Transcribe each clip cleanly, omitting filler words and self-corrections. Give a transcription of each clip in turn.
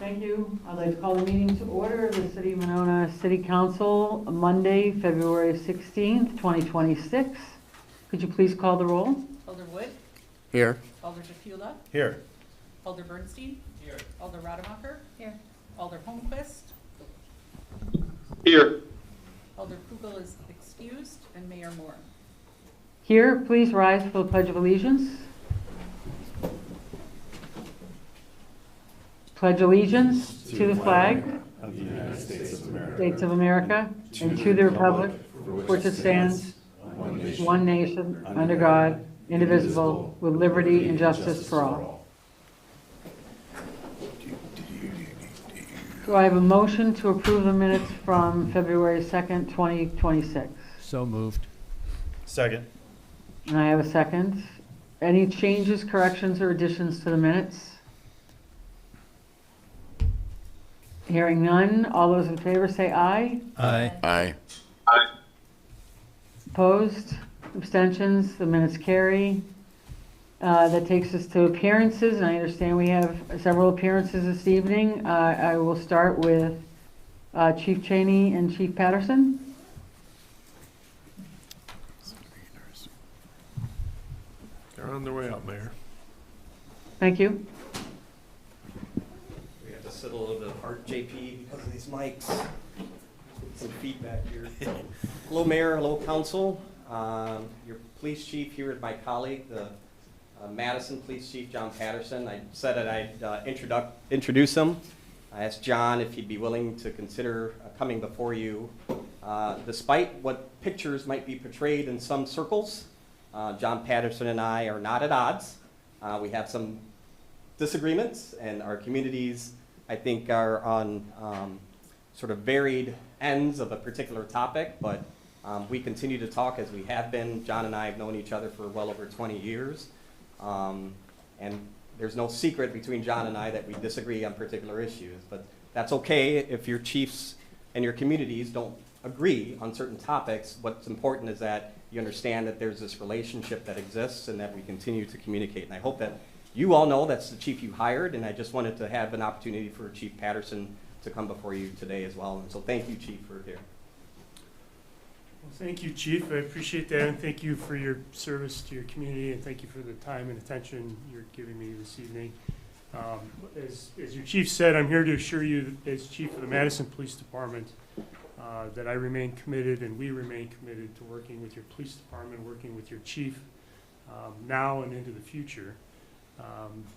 Thank you. I'd like to call the meeting to order of the City of Monona City Council, Monday, February 16th, 2026. Could you please call the roll? Alder Wood. Here. Alder Shafula. Here. Alder Bernstein. Here. Alder Rademacher. Here. Alder Holmquist. Here. Alder Kugel is excused, and Mayor Moore. Here, please rise for the Pledge of Allegiance. Pledge allegiance to the flag Of the United States of America, and to the republic for which it stands, one nation, under God, indivisible, with liberty and justice for all. Do I have a motion to approve the minutes from February 2nd, 2026? So moved. Second. And I have a second. Any changes, corrections, or additions to the minutes? Hearing none, all those in favor say aye. Aye. Aye. Opposed? Abstentions? The minutes carry. That takes us to appearances, and I understand we have several appearances this evening. I will start with Chief Cheney and Chief Patterson. They're on their way out, Mayor. Thank you. We have to sit a little bit apart, JP, because of these mics. Some feedback here. Hello, Mayor. Hello, Council. Your police chief here is my colleague, the Madison Police Chief, John Patterson. I said that I'd introduce him. I asked John if he'd be willing to consider coming before you. Despite what pictures might be portrayed in some circles, John Patterson and I are not at odds. We have some disagreements, and our communities, I think, are on sort of varied ends of a particular topic, but we continue to talk as we have been. John and I have known each other for well over 20 years, and there's no secret between John and I that we disagree on particular issues, but that's okay if your chiefs and your communities don't agree on certain topics. What's important is that you understand that there's this relationship that exists and that we continue to communicate, and I hope that you all know that's the chief you hired, and I just wanted to have an opportunity for Chief Patterson to come before you today as well. And so thank you, Chief, for here. Well, thank you, Chief. I appreciate that, and thank you for your service to your community, and thank you for the time and attention you're giving me this evening. As your chief said, I'm here to assure you, as chief of the Madison Police Department, that I remain committed, and we remain committed to working with your police department, working with your chief now and into the future.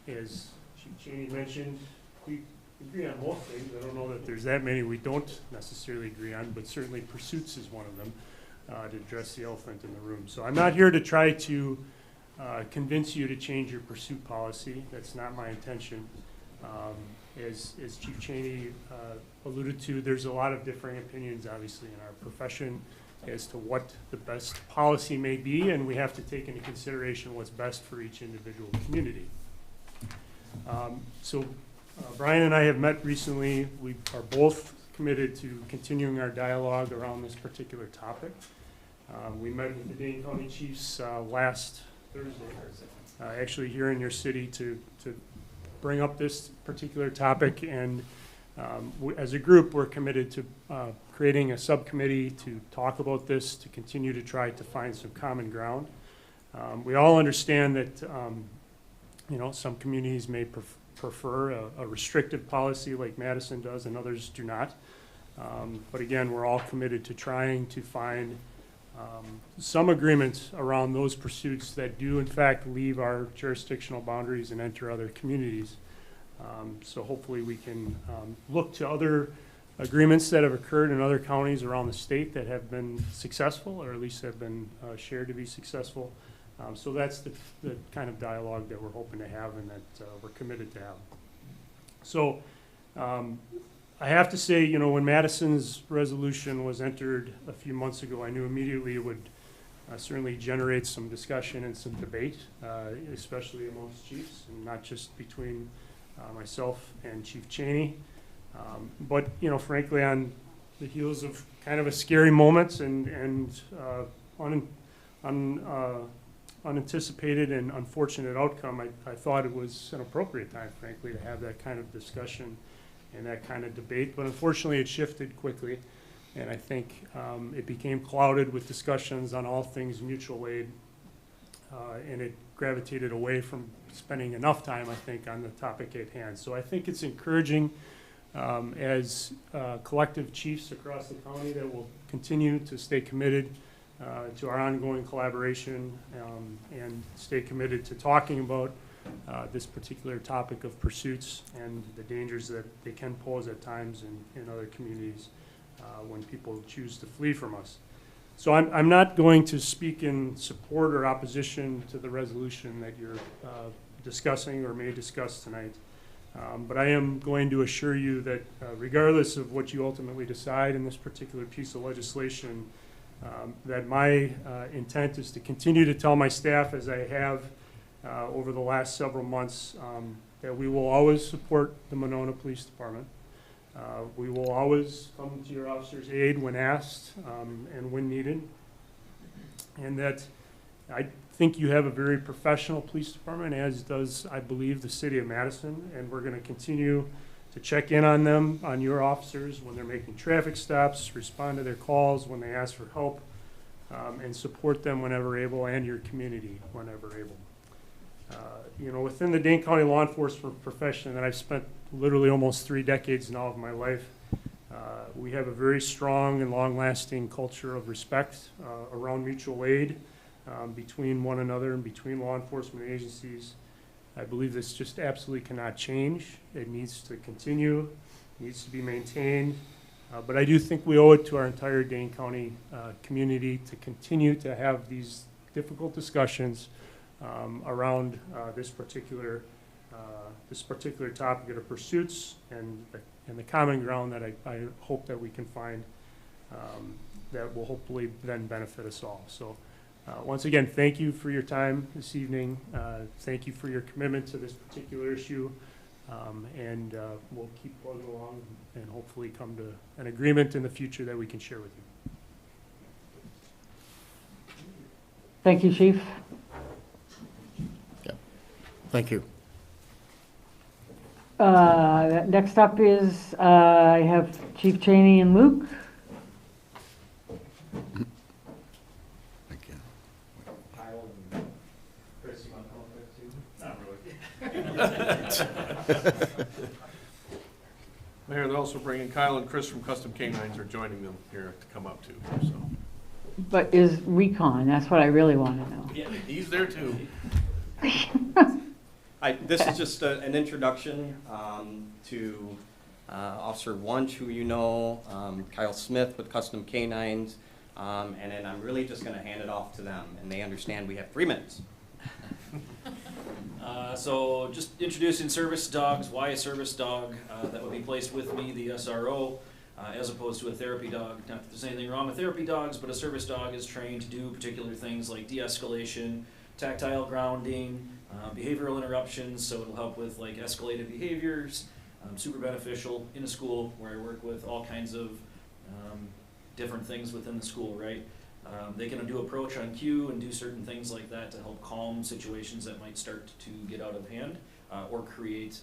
As Chief Cheney mentioned, we agree on most things. I don't know that there's that many we don't necessarily agree on, but certainly pursuits is one of them, to address the elephant in the room. So I'm not here to try to convince you to change your pursuit policy. That's not my intention. As Chief Cheney alluded to, there's a lot of differing opinions, obviously, in our profession as to what the best policy may be, and we have to take into consideration what's best for each individual community. Brian and I have met recently. We are both committed to continuing our dialogue around this particular topic. We met with the Dane County Chiefs last Thursday, actually here in your city to bring up this particular topic, and as a group we're committed to creating a subcommittee to talk about this, to continue to try to find some common ground. We all understand that some communities may prefer a restrictive policy like Madison does, and others do not. But again, we're all committed to trying to find some agreements around those pursuits that do in fact leave our jurisdictional boundaries and enter other communities. So hopefully we can look to other agreements that have occurred in other counties around the state that have been successful, or at least have been shared to be successful. So that's the kind of dialogue that we're hoping to have, and that we're committed to have. So I have to say, when Madison's resolution was entered a few months ago, I knew immediately it would certainly generate some discussion and some debate, especially amongst chiefs, and not just between myself and Chief Cheney. But frankly, on the heels of kind of a scary moment and unanticipated and unfortunate outcome, I thought it was an appropriate time, frankly, to have that kind of discussion and that kind of debate, but unfortunately it shifted quickly, and I think it became clouded with discussions on all things mutual aid, and it gravitated away from spending enough time, I think, on the topic at hand. So I think it's encouraging as collective chiefs across the county that will continue to stay committed to our ongoing collaboration and stay committed to talking about this particular topic of pursuits and the dangers that they can pose at times in other communities when people choose to flee from us. So I'm not going to speak in support or opposition to the resolution that you're discussing or may discuss tonight. But I am going to assure you that regardless of what you ultimately decide in this particular piece of legislation, that my intent is to continue to tell my staff, as I have over the last several months, that we will always support the Monona Police Department. We will always come to your officer's aid when asked and when needed. And that I think you have a very professional police department, as does, I believe, the city of Madison. And we're going to continue to check in on them, on your officers, when they're making traffic stops, respond to their calls when they ask for help, and support them whenever able, and your community whenever able. You know, within the Dane County law enforcement profession that I've spent literally almost 3 decades now of my life, we have a very strong and long-lasting culture of respect around mutual aid between one another and between law enforcement agencies. I believe this just absolutely cannot change. It needs to continue, needs to be maintained. But I do think we owe it to our entire Dane County community to continue to have these difficult discussions around this particular topic of pursuits and the common ground that I hope that we can find that will hopefully then benefit us all. So once again, thank you for your time this evening. Thank you for your commitment to this particular issue. And we'll keep plugging along and hopefully come to an agreement in the future that we can share with you. Thank you, Chief. Thank you. Next up is, I have Chief Cheney and Luke. Mayor, they're also bringing Kyle and Chris from Custom Canines are joining them here to come up too, so. But is Recon, that's what I really want to know. Yeah, he's there too. This is just an introduction to Officer Wunsch, who you know, Kyle Smith with Custom Canines, and then I'm really just going to hand it off to them, and they understand we have 3 minutes. So just introducing service dogs, why a service dog that would be placed with me, the SRO, as opposed to a therapy dog. Not that there's anything wrong with therapy dogs, but a service dog is trained to do particular things like de-escalation, tactile grounding, behavioral interruptions, so it'll help with like escalated behaviors, super beneficial in a school where I work with all kinds of different things within the school, right? They can do approach on cue and do certain things like that to help calm situations that might start to get out of hand or create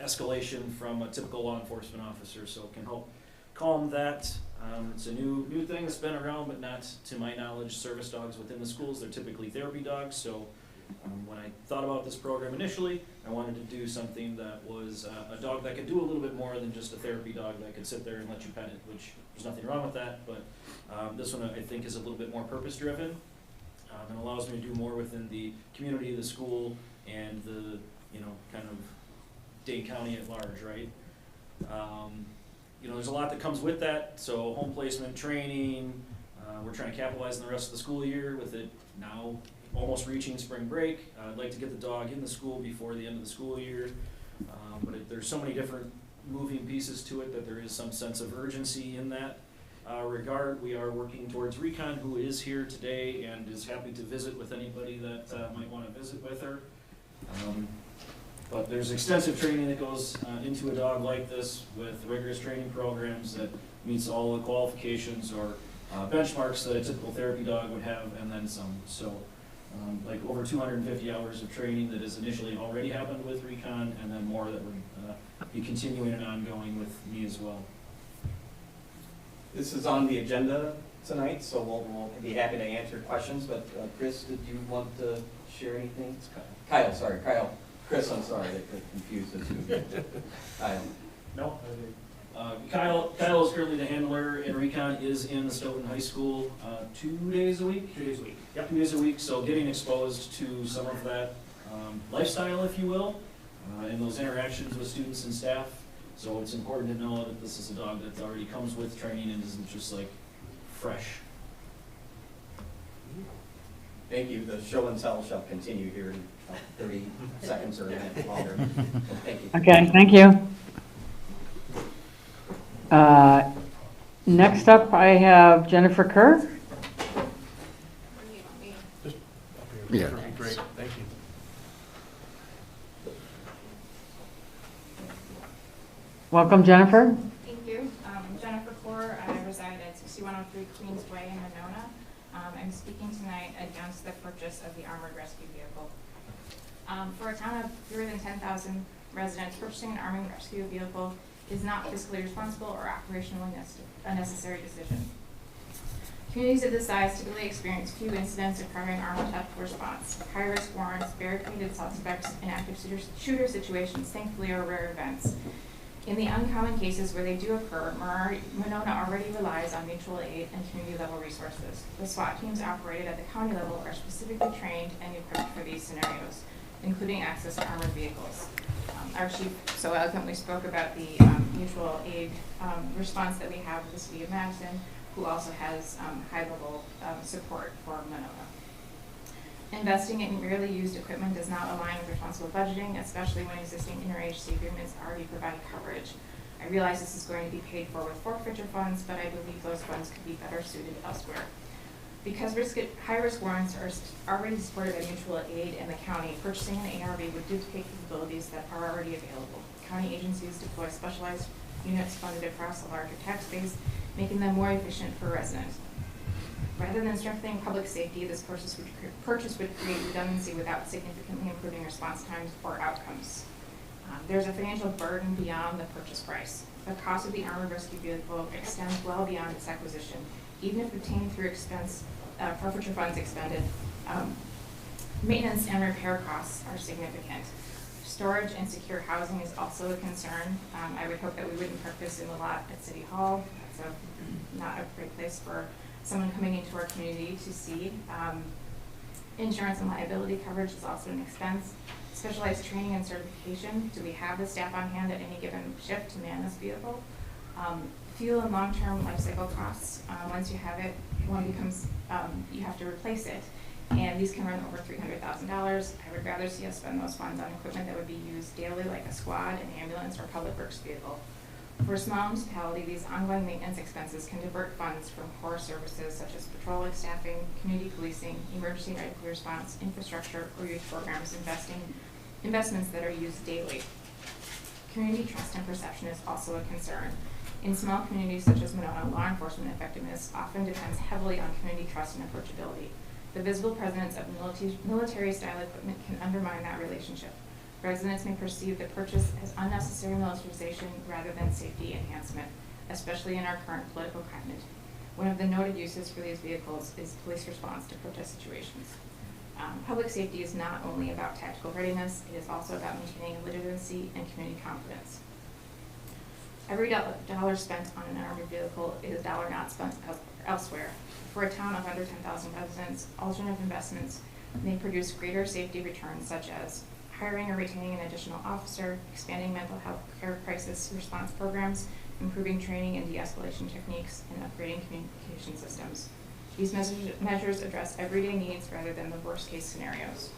escalation from a typical law enforcement officer. So it can help calm that. It's a new thing that's been around, but not to my knowledge service dogs within the schools. They're typically therapy dogs. So when I thought about this program initially, I wanted to do something that was a dog that could do a little bit more than just a therapy dog that could sit there and let you pet it, which there's nothing wrong with that, but this one I think is a little bit more purpose-driven and allows me to do more within the community, the school, and the, kind of Dane County at large, right? There's a lot that comes with that, so home placement, training, we're trying to capitalize on the rest of the school year with it now almost reaching spring break. I'd like to get the dog in the school before the end of the school year, but there's so many different moving pieces to it that there is some sense of urgency in that regard. We are working towards Recon, who is here today and is happy to visit with anybody that might want to visit with her. But there's extensive training that goes into a dog like this with rigorous training programs that meets all the qualifications or benchmarks that a typical therapy dog would have, and then some. So like over 250 hours of training that has initially already happened with Recon, and then more that would be continuing and ongoing with me as well. This is on the agenda tonight, so we'll be happy to answer questions, but Chris, did you want to share anything? Kyle, sorry, Kyle. Chris, I'm sorry, I confused those two. Kyle. No. Kyle is currently the handler, and Recon is in Stoughton High School 2 days a week? 2 days a week. Yep, 2 days a week, so getting exposed to some of that lifestyle, if you will, and those interactions with students and staff. So it's important to know that this is a dog that already comes with training and isn't just like fresh. Thank you. The show and tell shall continue here in 30 seconds or a minute longer. So thank you. Okay, thank you. Next up, I have Jennifer Kerr. Yeah. Great, thank you. Welcome, Jennifer. Thank you. I'm Jennifer Kerr. I reside at 6103 Queensway in Monona. I'm speaking tonight against the purchase of the armored rescue vehicle. For a town of fewer than 10,000 residents, purchasing an armored rescue vehicle is not fiscally responsible or operationally a necessary decision. Communities of this size typically experience few incidents requiring armed helpful response. High-risk warrants, barricaded suspects, and active shooter situations thankfully are rare events. In the uncommon cases where they do occur, Monona already relies on mutual aid and community-level resources. The SWAT teams operated at the county level are specifically trained and equipped for these scenarios, including access to armored vehicles. Our chief so eloquently spoke about the mutual aid response that we have with the city of Madison, who also has high-level support for Monona. Investing in rarely used equipment does not align with responsible budgeting, especially when existing interagency agreements already provide coverage. I realize this is going to be paid for with forfeiture funds, but I believe those funds could be better suited elsewhere. Because high-risk warrants are already supported by mutual aid in the county, purchasing an ARV would duplicate capabilities that are already available. County agencies deploy specialized units funded across a larger tax base, making them more efficient for residents. Rather than strengthening public safety, this purchase would create redundancy without significantly improving response times or outcomes. There's a financial burden beyond the purchase price. The cost of the armored rescue vehicle extends well beyond its acquisition. Even if obtained through forfeiture funds expended, maintenance and repair costs are significant. Storage and secure housing is also a concern. I would hope that we wouldn't park this in the lot at City Hall. That's not a great place for someone coming into our community to see. Insurance and liability coverage is also an expense. Specialized training and certification. Do we have the staff on hand at any given shift to man this vehicle? Fuel and long-term life cycle costs. Once you have it, one becomes, you have to replace it. And these can run over $300,000. I would rather see us spend those funds on equipment that would be used daily, like a squad, an ambulance, or public works vehicle. For a small municipality, these ongoing maintenance expenses can divert funds from core services such as patrol staffing, community policing, emergency medical response, infrastructure, or youth programs, investments that are used daily. Community trust and perception is also a concern. In small communities such as Monona, law enforcement effectiveness often depends heavily on community trust and approachability. The visible presence of military-style equipment can undermine that relationship. Residents may perceive the purchase as unnecessary militarization rather than safety enhancement, especially in our current political climate. One of the noted uses for these vehicles is police response to protest situations. Public safety is not only about tactical readiness, it is also about maintaining legitimacy and community confidence. Every dollar spent on an armored vehicle is a dollar not spent elsewhere. For a town of under 10,000 residents, alternative investments may produce greater safety returns, such as hiring or retaining an additional officer, expanding mental health care crisis response programs, improving training and de-escalation techniques, and upgrading communication systems. These measures address everyday needs rather than the worst-case scenarios.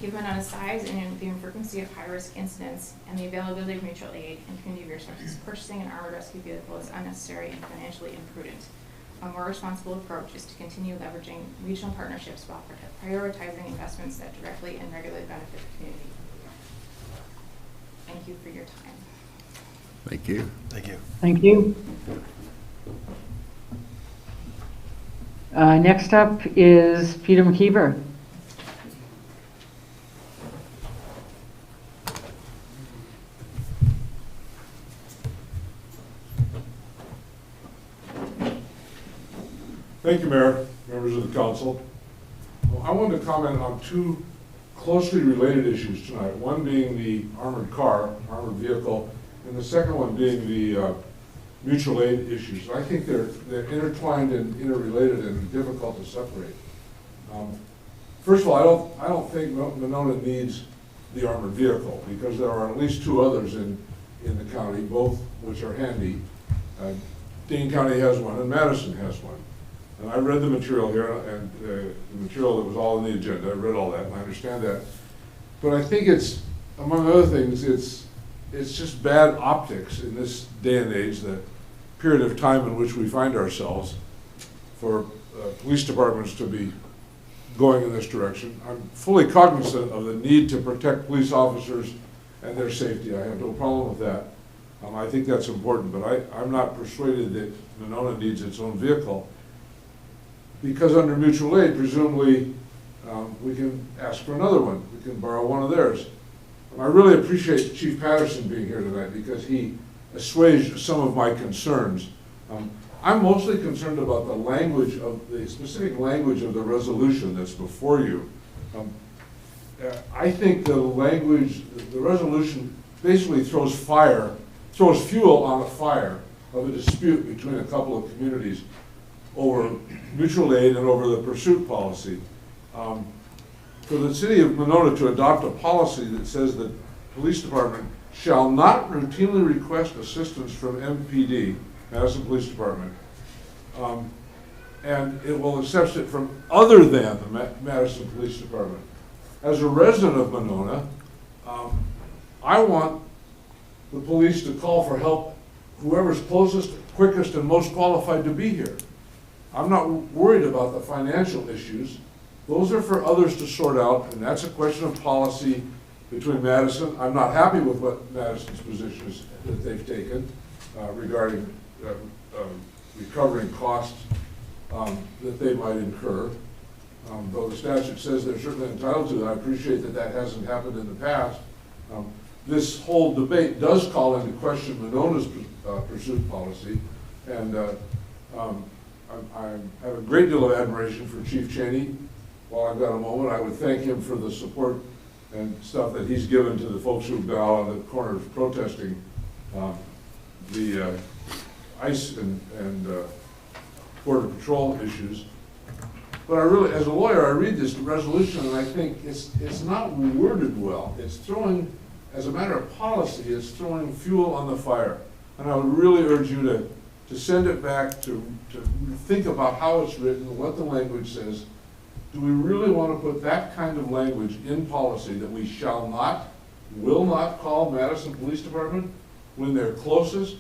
Given on a size and the frequency of high-risk incidents and the availability of mutual aid and community resources, purchasing an armored rescue vehicle is unnecessary and financially imprudent. A more responsible approach is to continue leveraging regional partnerships while prioritizing investments that directly and regularly benefit the community. Thank you for your time. Thank you. Thank you. Thank you. Next up is Peter McKeever. Thank you, Mayor, members of the council. Well, I wanted to comment on two closely related issues tonight, one being the armored car, armored vehicle, and the second one being the mutual aid issues. I think they're intertwined and interrelated and difficult to separate. First of all, I don't think Monona needs the armored vehicle because there are at least two others in the county, both which are handy. Dane County has one and Madison has one. And I read the material here, and the material that was all in the agenda. I read all that, and I understand that. But I think it's, among other things, it's just bad optics in this day and age, the period of time in which we find ourselves, for police departments to be going in this direction. I'm fully cognizant of the need to protect police officers and their safety. I have no problem with that. I think that's important, but I'm not persuaded that Monona needs its own vehicle. Because under mutual aid, presumably, we can ask for another one. We can borrow one of theirs. And I really appreciate Chief Patterson being here tonight because he assuaged some of my concerns. I'm mostly concerned about the language of the specific language of the resolution that's before you. I think the language, the resolution basically throws fuel on the fire of a dispute between a couple of communities over mutual aid and over the pursuit policy. For the city of Monona to adopt a policy that says that police department shall not routinely request assistance from MPD, Madison Police Department, and it will accept it from other than the Madison Police Department. As a resident of Monona, I want the police to call for help, whoever's closest, quickest, and most qualified to be here. I'm not worried about the financial issues. Those are for others to sort out, and that's a question of policy between Madison. I'm not happy with what Madison's position is that they've taken regarding recovering costs that they might incur. Though the statute says they're certainly entitled to it, I appreciate that that hasn't happened in the past. This whole debate does call into question Monona's pursuit policy, and I have a great deal of admiration for Chief Cheney. While I've got a moment, I would thank him for the support and stuff that he's given to the folks who've been out on the corners protesting the ICE and Border Patrol issues. But I really, as a lawyer, I read this resolution and I think it's not worded well. It's throwing, as a matter of policy, it's throwing fuel on the fire. And I would really urge you to send it back to think about how it's written, what the language says. Do we really want to put that kind of language in policy that we shall not, will not call Madison Police Department when they're closest?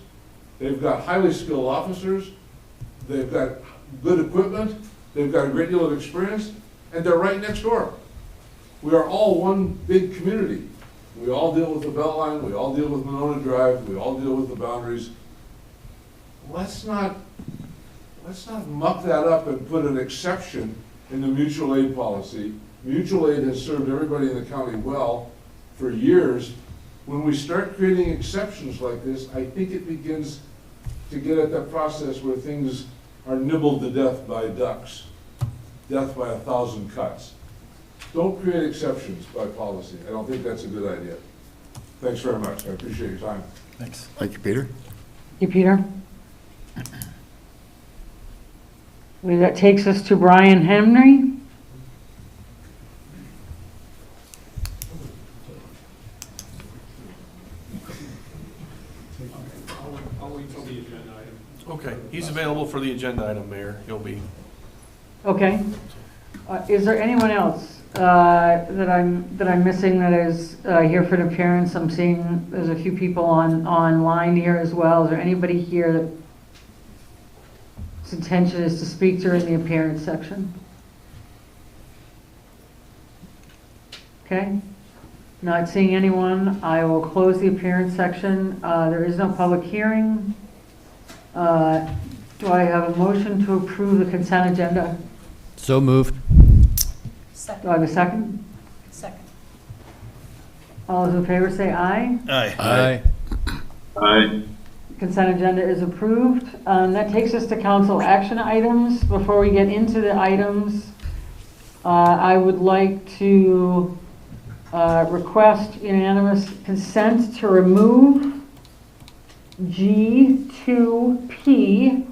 They've got highly skilled officers, they've got good equipment, they've got a great deal of experience, and they're right next door. We are all one big community. We all deal with the Beltline, we all deal with Monona Drive, we all deal with the boundaries. Let's not muck that up and put an exception in the mutual aid policy. Mutual aid has served everybody in the county well for years. When we start creating exceptions like this, I think it begins to get at that process where things are nibbled to death by ducks, death by 1,000 cuts. Don't create exceptions by policy. I don't think that's a good idea. Thanks very much. I appreciate your time. Thanks. Thank you, Peter. Thank you, Peter. That takes us to Brian Henry. I'll wait till the agenda item. Okay, he's available for the agenda item, Mayor. He'll be. Okay. Is there anyone else that I'm missing that is here for an appearance? I'm seeing there's a few people online here as well. Is there anybody here that its intention is to speak during the appearance section? Okay. Not seeing anyone, I will close the appearance section. There is no public hearing. Do I have a motion to approve the consent agenda? So moved. Do I have a second? Second. All those in favor say aye. Aye. Consent agenda is approved. That takes us to council action items. Before we get into the items, I would like to request unanimous consent to remove G2P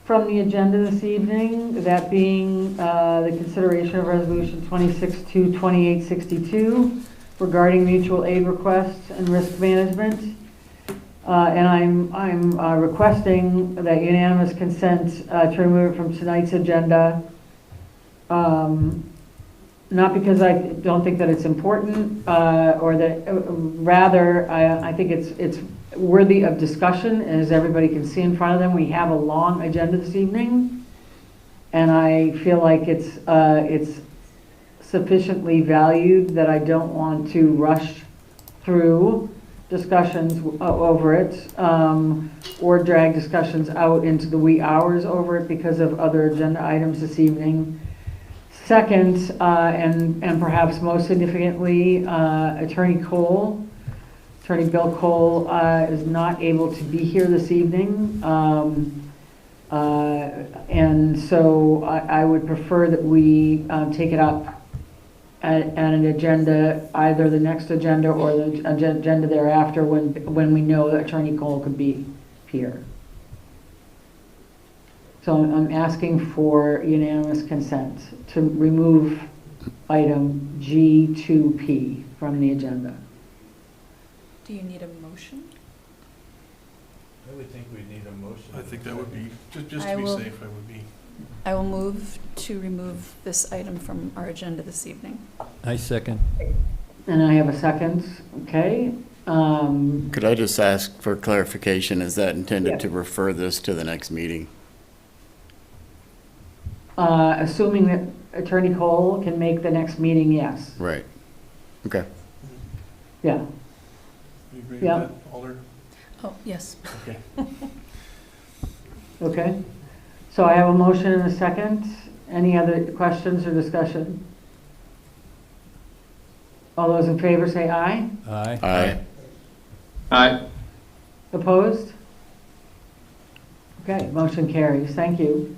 from the agenda this evening, that being the consideration of resolution 26-2862 regarding mutual aid requests and risk management. And I'm requesting that unanimous consent to remove it from tonight's agenda. Not because I don't think that it's important, or that, rather, I think it's worthy of discussion. As everybody can see in front of them, we have a long agenda this evening, and I feel like it's sufficiently valued that I don't want to rush through discussions over it, or drag discussions out into the wee hours over it because of other agenda items this evening. Second, and perhaps most significantly, Attorney Bill Cole, is not able to be here this evening. And so I would prefer that we take it up at an agenda, either the next agenda or the agenda thereafter, when we know that Attorney Cole could be here. So I'm asking for unanimous consent to remove item G2P from the agenda. Do you need a motion? I would think we'd need a motion. I think that would be, just I to be will- safe, I would be. I will move to remove this item from our agenda this evening. I second. And I have a second, okay? Could I just ask for clarification? Is that Yeah. intended to refer this to the next meeting? Assuming that Attorney Cole can make the next meeting, yes. Right. Okay. Yeah, You agree with Yeah. that, Alder? Oh, yes. Okay. okay. So I have a motion and a second. Any other questions or discussion? All those in favor say aye. Aye. Aye. Opposed? Okay, motion carries. Thank you.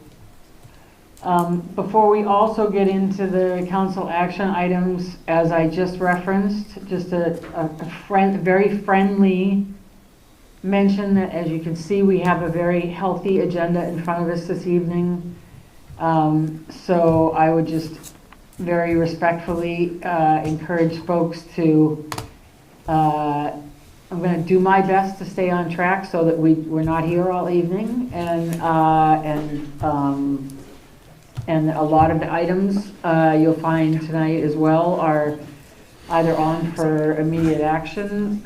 Before we also get into the council action items, as I just referenced, just a very friendly mention that, as you can see, we have a very healthy agenda in front of us this evening. So I would just very respectfully encourage folks to, I'm going to do my best to stay on track so that we're not here all evening, and a lot of the items you'll find tonight as well are either on for immediate action,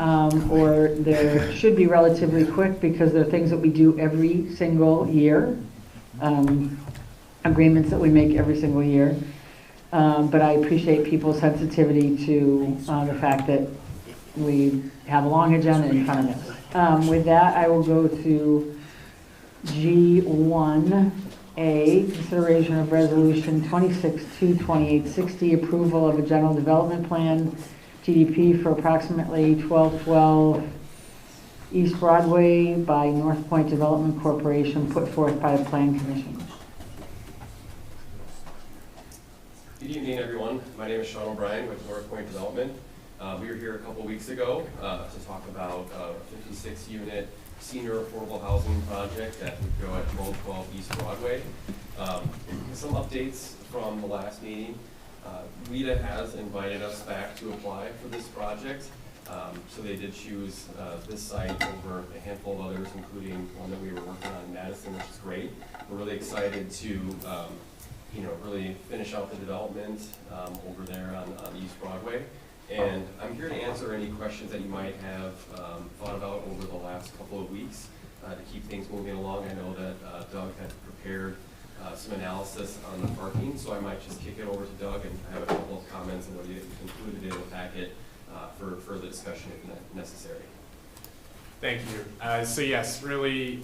or they should be relatively quick because they're things that we do every single year, agreements that we make every single year. But I appreciate people's sensitivity to the fact that we have a long agenda in front of us. With that, I will go to G1A, consideration of resolution 26-2860, approval of a general development plan, GDP, for approximately 1212 East Broadway by North Point Development Corporation, put forth by the Plan Commission. Good evening, everyone. My name is Sean O'Brien with North Point Development. We were here a couple weeks ago to talk about a 56-unit senior affordable housing project that would go at 1212 East Broadway. Some updates from the last meeting. WIDA has invited us back to apply for this project. So they did choose this site over a handful of others, including one that we were working on in Madison, which is great. We're really excited to really finish out the development over there on East Broadway. And I'm here to answer any questions that you might have thought about over the last couple of weeks to keep things moving along. I know that Doug had prepared some analysis on the parking, so I might just kick it over to Doug and have a couple of comments on what he included in the packet for further discussion if necessary. Thank you. So yes, really,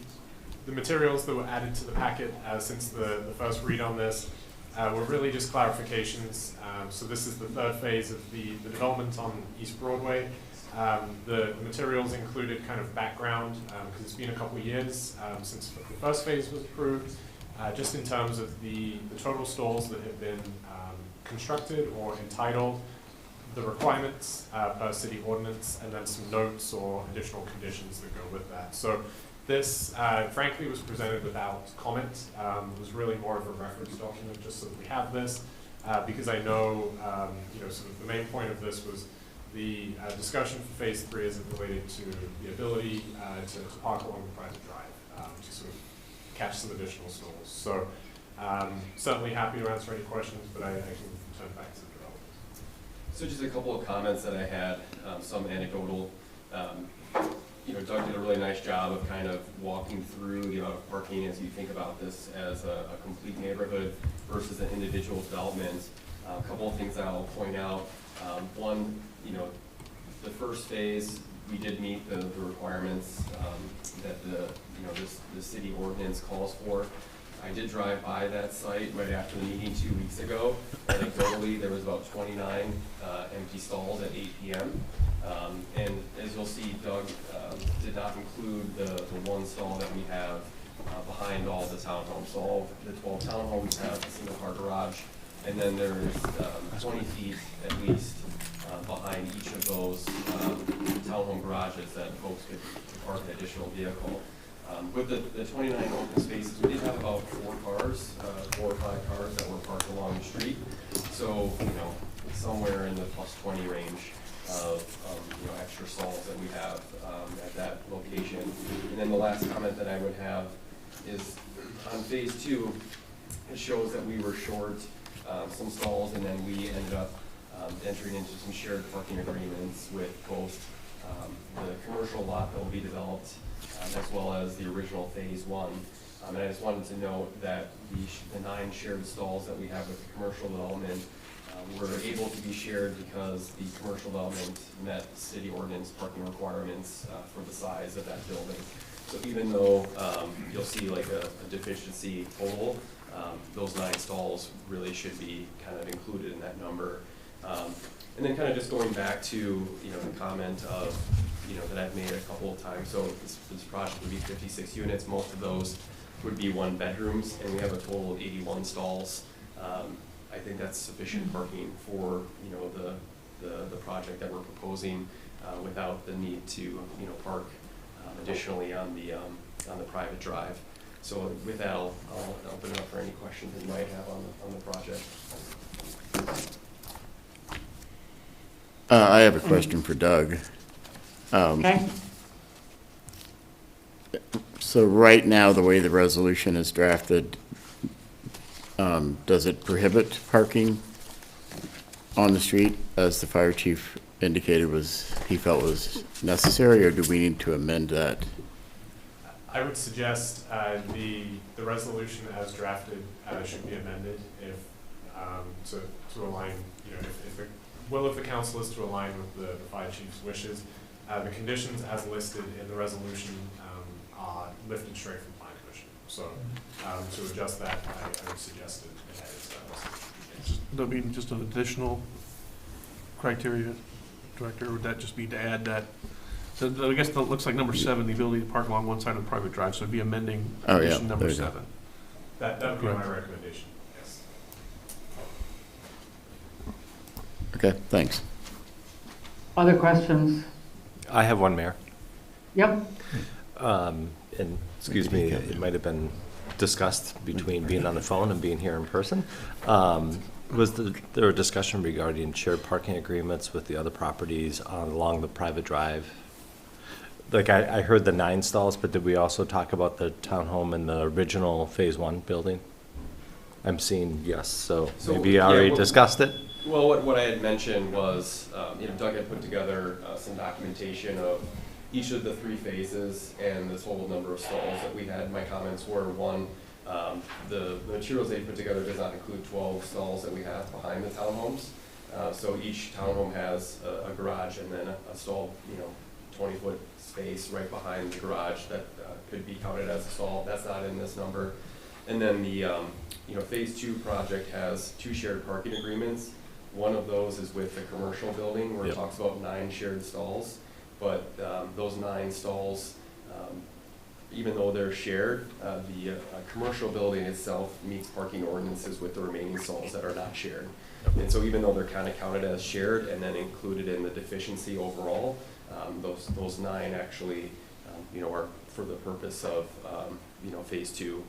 the materials that were added to the packet since the first read on this were really just clarifications. So this is the third phase of the development on East Broadway. The materials included kind of background, because it's been a couple years since the first phase was approved, just in terms of the total stalls that have been constructed or entitled, the requirements per city ordinance, and then some notes or additional conditions that go with that. So this, frankly, was presented without comment. It was really more of a reference document, just so that we have this, because I know, sort of the main point of this was the discussion for phase 3 as it related to the ability to park along the private drive, to sort of catch some additional stalls. So certainly happy to answer any questions, but I can turn back to the developers. So just a couple of comments that I had, some anecdotal. Doug did a really nice job of kind of walking through the amount of parking as you think about this as a complete neighborhood versus an individual development. A couple of things that I'll point out. One, the first phase, we did meet the requirements that the city ordinance calls for. I did drive by that site right after the meeting 2 weeks ago. Anecdotally, there was about 29 empty stalls at 8 p.m. And as you'll see, Doug did not include the one stall that we have behind all the townhomes. So all the 12 townhomes have a single car garage, and then there's 20 feet at least behind each of those townhome garages that folks could park an additional vehicle. With the 29 open spaces, we did have about 4 or 5 cars that were parked along the street. So, somewhere in the plus 20 range of extra stalls that we have at that location. And then the last comment that I would have is on phase 2, it shows that we were short some stalls, and then we ended up entering into some shared parking agreements with both the commercial lot that will be developed as well as the original phase 1. And I just wanted to note that the 9 shared stalls that we have with the commercial development were able to be shared because the commercial development met city ordinance parking requirements for the size of that building. So even though you'll see like a deficiency total, those 9 stalls really should be kind of included in that number. And then kind of just going back to the comment of that I've made a couple of times. So this project would be 56 units. Most of those would be 1 bedrooms, and we have a total of 81 stalls. I think that's sufficient parking for the project that we're proposing without the need to park additionally on the private drive. So with that, I'll open it up for any questions that you might have on the project. I have a question for Doug. Okay. So right now, the way the resolution is drafted, does it prohibit parking on the street, as the fire chief indicated he felt was necessary, or do we need to amend that? I would suggest the resolution as drafted should be amended if to align, if the will of the council is to align with the fire chief's wishes. The conditions as listed in the resolution are lifted straight from Plan Commission. So to adjust that, I would suggest it as There'll be just an additional criteria, Director, would that just be to add that? So I guess that looks like number 7, the ability to park along one side of the private drive, so it'd be amending condition number 7. That would be my recommendation, yes. Okay, thanks. Other questions? I have one, Mayor. Yep. And excuse me, it might have been discussed between being on the phone and being here in person. Was there a discussion regarding shared parking agreements with the other properties along the private drive? Like I heard the 9 stalls, but did we also talk about the townhome in the original phase 1 building? I'm seeing yes, so maybe you already discussed it? Well, what I had mentioned was, Doug had put together some documentation of each of the 3 phases and the total number of stalls that we had. My comments were, 1, the materials they put together does not include 12 stalls that we have behind the townhomes. So each townhome has a garage and then a stall, 20-foot space right behind the garage that could be counted as a stall. That's not in this number. And then the, phase 2 project has 2 shared parking agreements. One of those is with the commercial building where it Yep. talks about 9 shared stalls. But those 9 stalls, even though they're shared, the commercial building itself meets parking ordinances with the remaining stalls that are not shared. And so even though they're kind of counted as shared and then included in the deficiency overall, those 9 actually, are for the purpose of, phase 2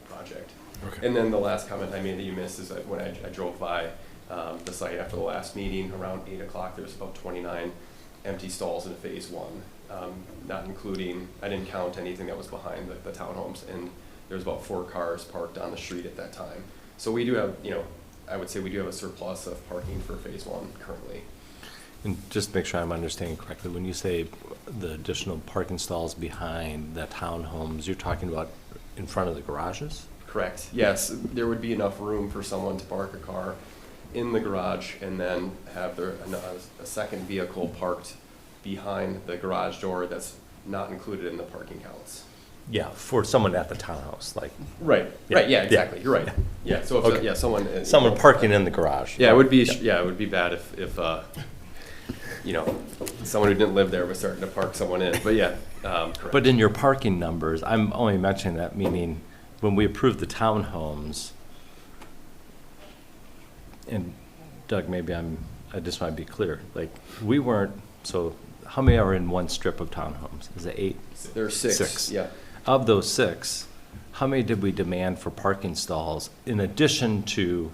project. Okay. And then the last comment I made that you missed is that when I drove by the site after the last meeting, around 8 o'clock, there was about 29 empty stalls in phase 1, not including, I didn't count anything that was behind the townhomes, and there was about 4 cars parked on the street at that time. So we do have, I would say we do have a surplus of parking for phase 1 currently. And just to make sure I'm understanding correctly, when you say the additional parking stalls behind the townhomes, you're talking about in front of the garages? Correct, yes, there would be enough room for someone to park a car in the garage and then have a second vehicle parked behind the garage door that's not included in the parking counts. Yeah, for someone at the townhouse, like. Right, Yeah. right, yeah, exactly, you're right. Yeah, so if, Okay. someone. Someone parking in the garage. Yeah, it would be, Yeah. it would be bad if someone who didn't live there was starting to park someone in, but yeah, correct. But in your parking numbers, I'm only mentioning that, meaning when we approved the townhomes, and Doug, maybe I just want to be clear, like, we weren't, so how many are in one strip of townhomes? Is it 8? There's 6, 6. yeah. Of those 6, how many did we demand for parking stalls in addition to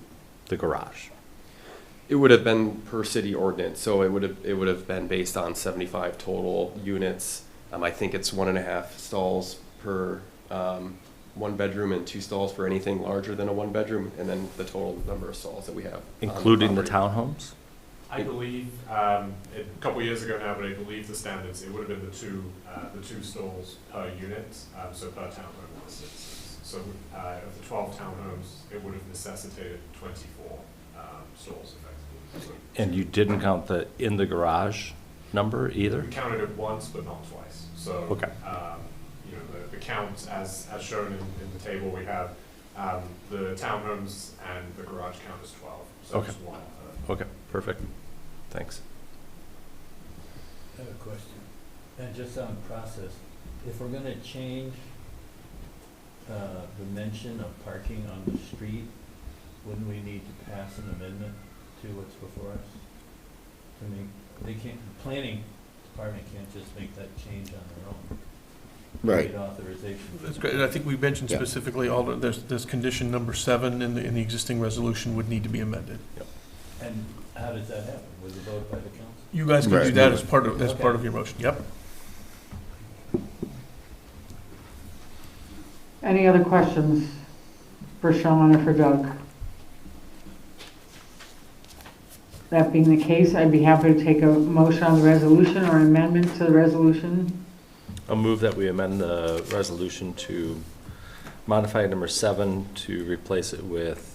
the garage? It would have been per city ordinance, so it would have been based on 75 total units. I think it's 1.5 stalls per 1 bedroom and 2 stalls for anything larger than a 1 bedroom, and then the total number of stalls that we have. Including the property. townhomes? I believe, a couple years ago now, but I believe the standards, it would have been the two stalls per unit, so per townhome was 6. So of the 12 townhomes, it would have necessitated 24 stalls effectively. And you didn't count the in the garage number either? We counted it once, but not twice. So, Okay. The count as shown in the table, we have the townhomes and the garage count is 12. So Okay. just one. Okay, perfect. Thanks. I have a question, and just on process, if we're gonna change the mention of parking on the street, wouldn't we need to pass an amendment to what's before us? To make, the planning department can't just make that change on their own. Right. Need authorization. That's great, and I think we mentioned Yeah. specifically there's condition number 7 in the existing resolution would need to be amended. And how does that happen? Was it voted by the council? You guys can do Right. that as part of Okay. your motion, yep. Any other questions for Sean or for Doug? That being the case, I'd be happy to take a motion on the resolution or amendment to the resolution. I'll move that we amend the resolution to modify number 7 to replace it with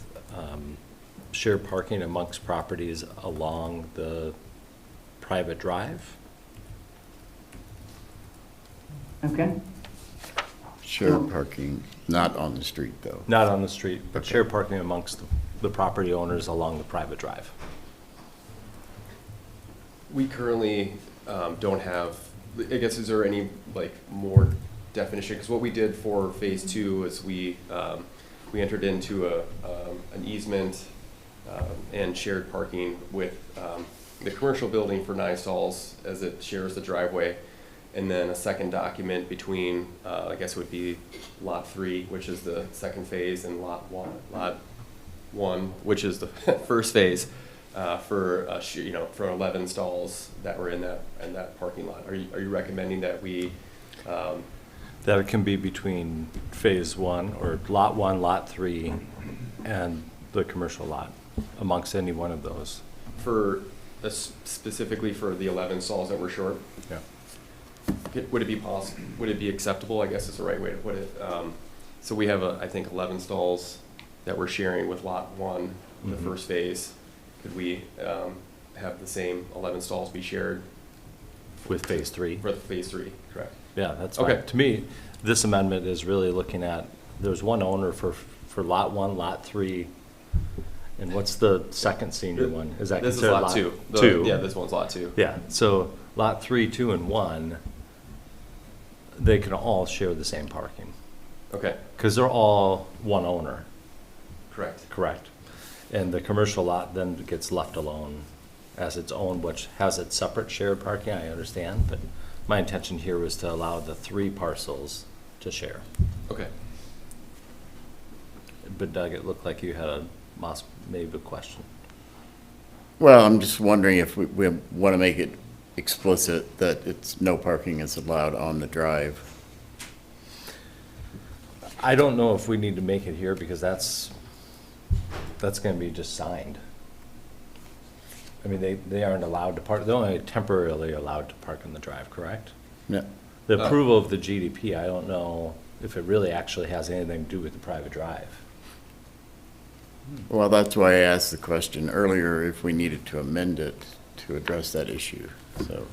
shared parking amongst properties along the private drive. Okay, Shared parking, not on the street, though. Not on the street, but Okay. shared parking amongst the property owners along the private drive. We currently don't have, I guess, is there any more definition? Because what we did for phase 2 is we entered into an easement and shared parking with the commercial building for 9 stalls as it shares the driveway. And then a second document between, I guess it would be lot 3, which is the second phase, and lot 1, which is the first phase. For 11 stalls that were in that parking lot. Are you recommending that we? That it can be between phase 1 or lot 1, lot 3, and the commercial lot amongst any one of those. For specifically for the 11 stalls that were short? Yeah. Would it be possible? Would it be acceptable? I guess is the right way to put it. So we have I think 11 stalls that we're sharing with lot 1, the Mhm. first phase. Could we have the same 11 stalls be shared With phase 3? for the phase 3? Correct. Yeah, that's fine. Okay. To me, this amendment is really looking at there's one owner for lot 1, lot 3, and what's the second senior one? Is that This is considered lot 2. two? Yeah, this one's lot 2. Yeah, so lot 3, 2, and 1, they can all share the same parking, Okay, because they're all one owner, correct. correct? And the commercial lot then gets left alone as its own, which has its separate shared parking, I understand, but my intention here was to allow the 3 parcels to share. Okay. But Doug, it looked like you had maybe a question. Well, I'm just wondering if we want to make it explicit that it's no parking is allowed on the drive. I don't know if we need to make it here because that's gonna be just signed. I mean, they aren't allowed to park, they're only temporarily allowed to park on the drive, correct? Yeah. The approval of the GDP, I don't know if it really actually has anything to do with the private drive. Well, that's why I asked the question earlier if we needed to amend it to address that issue, so.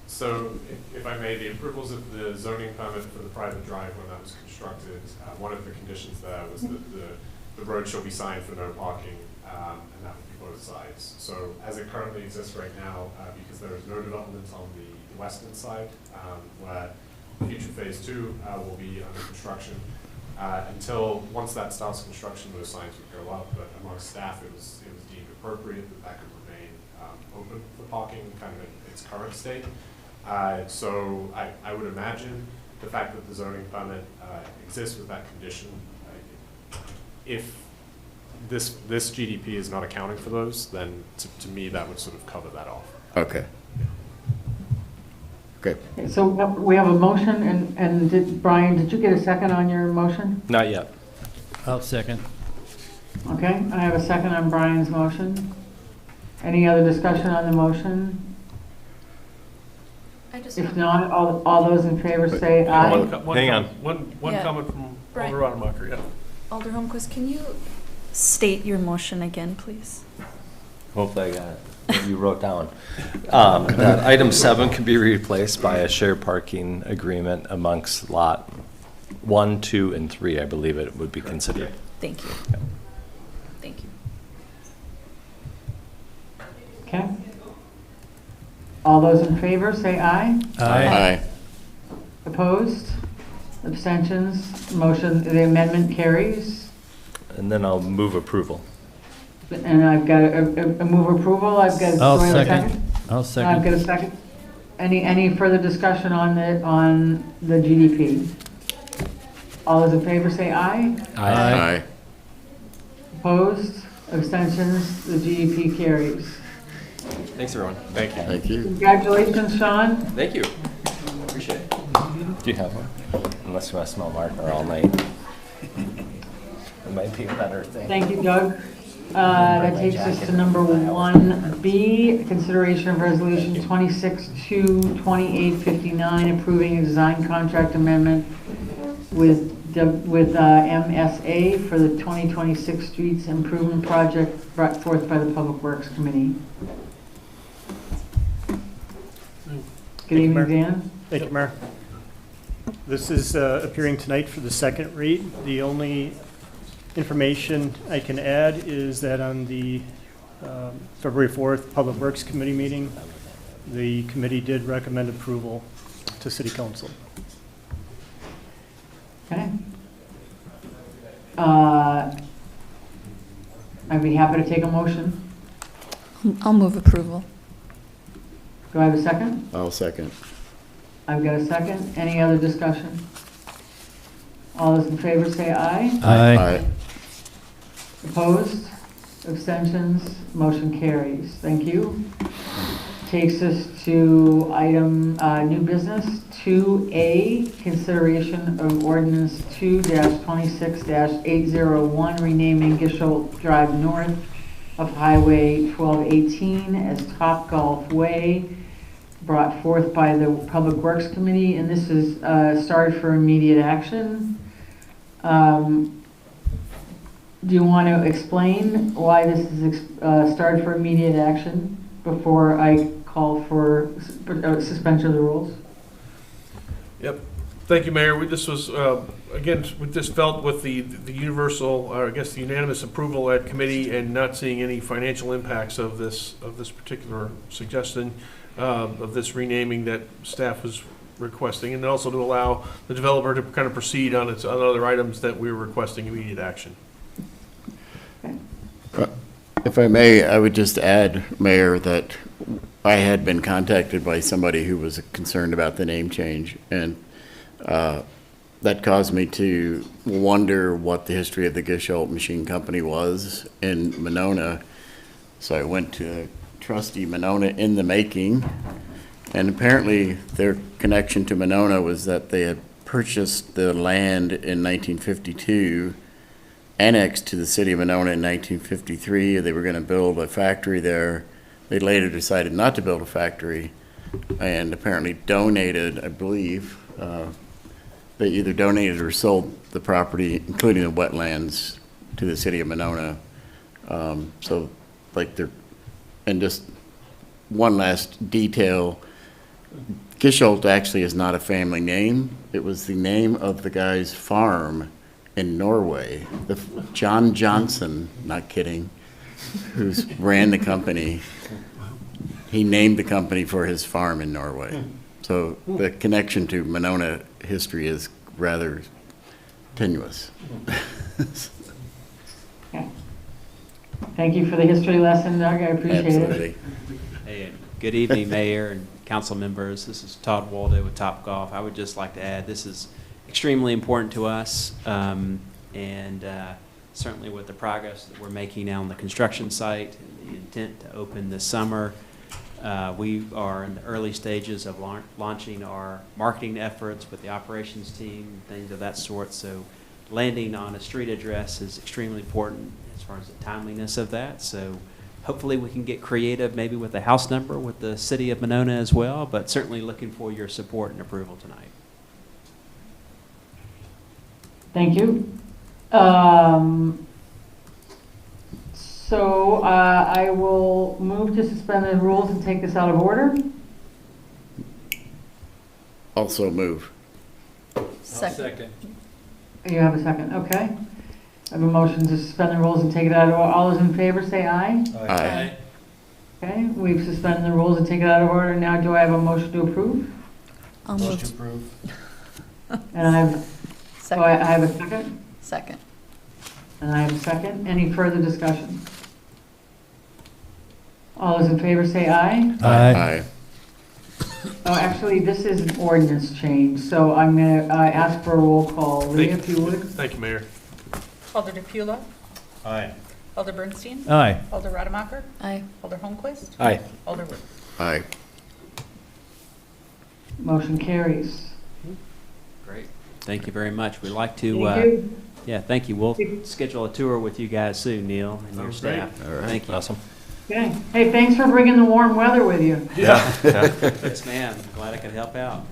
So, if I may, the approvals of the zoning permit for the private drive when that was constructed, one of the conditions there was that the road shall be signed for no parking, and that would be both sides. So, as it currently exists right now, because there is no development on the western side, where future phase 2 will be under construction, once that starts construction, those signs would go up, but amongst staff, it was deemed appropriate that could remain open for parking, kind of in its current state. So I would imagine the fact that the zoning permit exists with that condition, if this GDP is not accounting for those, then to me, that would sort of cover that off. Okay. Okay. So we have a motion, and Brian, did you get a second on your motion? Not yet. I'll second. Okay, I have a second on Brian's motion. Any other discussion on the motion? If not, all those in favor say aye. Hang on. One Yeah. comment from Brian. Alder Rademacher, yeah. Alder Holmquist, can you state your motion again, please? Hopefully I got it, what you wrote down. That item 7 can be replaced by a shared parking agreement amongst lot 1, 2, and 3, I believe it would be considered. Thank you. Thank you. Okay. All those in favor say aye. Aye. Opposed? Abstentions? Motion, the amendment carries. And then I'll move approval. And I've got a move approval. I've got. I'll do I have a second. I'll I've second. got a second. Any further discussion on the GDP? All those in favor say aye. Aye. Opposed? Abstentions? The GDP carries. Thanks, everyone. Thank you. Thank you. Congratulations, Sean. Thank you. Appreciate it. Do you have one? Unless you want to smell marker all night. It might be a better thing. Thank you, Doug. That takes us to number 1B, consideration of resolution 26-2-2859, approving a design contract amendment with MSA for the 2026 Streets Improvement Project brought forth by the Public Works Committee. Good evening, Dan. Thank you, Mayor. This is appearing tonight for the second read. The only information I can add is that on the February 4th Public Works Committee meeting, the committee did recommend approval to City Council. Okay. I'd be happy to take a motion. I'll move approval. Do I have a second? I'll second. I've got a second. Any other discussion? All those in favor say aye. Aye. Opposed? Abstentions? Motion carries. Thank you. Takes us to item new business 2A, consideration of ordinance 2-26-801, renaming Gisholt Drive North of Highway 1218 as Topgolf Way, brought forth by the Public Works Committee, and this is started for immediate action. Do you want to explain why this is started for immediate action before I call for suspension of the rules? Yep. Thank you, Mayor. This was, again, we just felt with the universal, or I guess the unanimous approval at committee and not seeing any financial impacts of this particular suggestion, of this renaming that staff was requesting, and also to allow the developer to kind of proceed on its on other items that we were requesting immediate action. If I may, I would just add, Mayor, that I had been contacted by somebody who was concerned about the name change, and that caused me to wonder what the history of the Gisholt Machine Company was in Monona. So I went to trustee Monona in the making, and apparently their connection to Monona was that they had purchased the land in 1952, annexed to the city of Monona in 1953. They were going to build a factory there. They later decided not to build a factory and apparently donated, I believe, they either donated or sold the property, including the wetlands, to the city of Monona. So, like, and just one last detail, Gisholt actually is not a family name. It was the name of the guy's farm in Norway. John Johnson, not kidding, who ran the company. He named the company for his farm in Norway. So the connection to Monona history is rather tenuous. Okay. Thank you for the history lesson, Doug. I appreciate Absolutely. it. Hey, good evening, Mayor and council members. This is Todd Waldo with Topgolf. I would just like to add this is extremely important to us, and certainly with the progress that we're making now on the construction site and the intent to open this summer. We are in the early stages of launching our marketing efforts with the operations team, things of that sort. So landing on a street address is extremely important as far as the timeliness of that. So hopefully we can get creative maybe with the house number with the city of Monona as well, but certainly looking for your support and approval tonight. Thank you. So I will move to suspend the rules and take this out of order. Also move. Second. You have a second, okay. I have a motion to suspend the rules and take it out of order. All those in favor say aye. Aye. Okay, we've suspended the rules and take it out of order. Now do I have a motion to approve? I'll Motion move. to approve. And I have, so I have a second? Second. And I have a second. Any further discussion? All those in favor say aye. Aye. Oh, actually, this is an ordinance change, so I'm going to ask for a roll call. Lee, if you would. Thank you, Mayor. Alder DePula, Aye. Alder Bernstein, Aye. Alder Rademacher, Aye. Alder Holmquist, Aye. Alder Wood. Aye. Motion carries. Great. Thank you very much. We'd like to, Thank you. yeah, thank you. We'll schedule a tour with you guys soon, Neil, and your Sounds great. staff. All right. Thank you. Awesome. Okay. Hey, thanks for bringing the warm weather with you. Yeah. Yes, ma'am. Glad I could help out.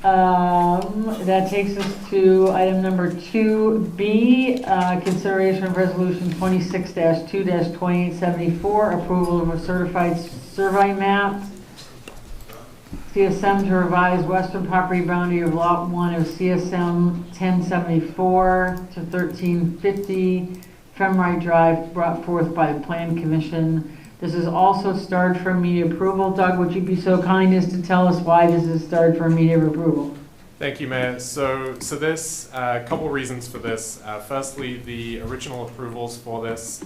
That takes us to item number 2B, consideration of resolution 26-2-2874, approval of a certified survey map, CSM to revise western property boundary of Lot 1 of CSM 1074 to 1350 Femrite Drive, brought forth by the Plan Commission. This is also starred for immediate approval. Doug, would you be so kind as to tell us why this is starred for immediate approval? Thank you, Mayor. So this, a couple reasons for this. Firstly, the original approvals for this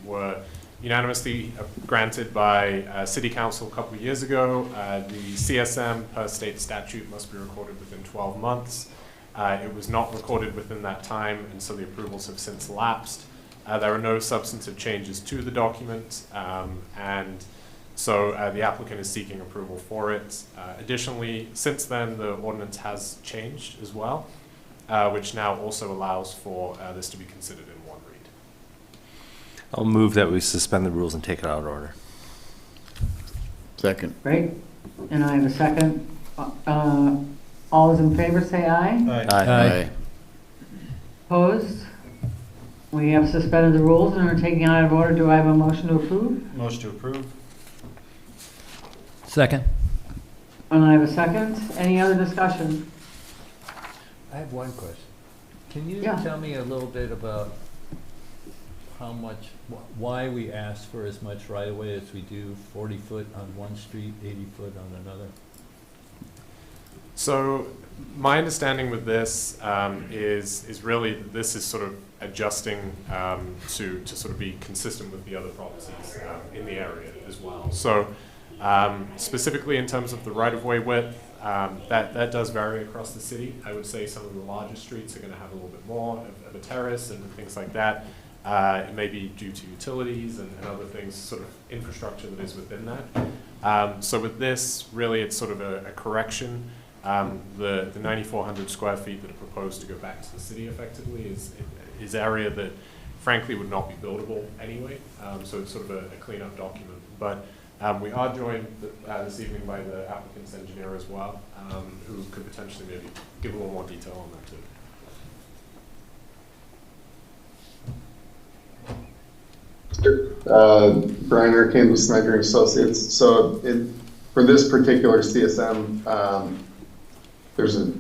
were unanimously granted by City Council a couple of years ago. The CSM per state statute must be recorded within 12 months. It was not recorded within that time, and so the approvals have since lapsed. There are no substantive changes to the document, and so the applicant is seeking approval for it. Additionally, since then, the ordinance has changed as well, which now also allows for this to be considered in one read. I'll move that we suspend the rules and take it out of order. Second. Great. And I have a second. All those in favor say aye. Aye. Opposed? We have suspended the rules and are taking out of order. Do I have a motion to approve? Motion to approve. Second. And I have a second. Any other discussion? I have one question. Can you Yeah. tell me a little bit about how much, why we ask for as much right-of-way as we do, 40 foot on one street, 80 foot on another? So my understanding with this is really that this is sort of adjusting to sort of be consistent with the other properties in the area as well. So specifically in terms of the right-of-way width, that does vary across the city. I would say some of the larger streets are going to have a little bit more of a terrace and things like that. It may be due to utilities and other things, sort of infrastructure that is within that. So with this, really it's sort of a correction. The 9,400 square feet that are proposed to go back to the city effectively is area that frankly would not be buildable anyway. So it's sort of a cleanup document. But we are joined this evening by the applicant's engineer as well, who could potentially maybe give a little more detail on that too. Brian Hurricane with Snyder and Associates. So for this particular CSM,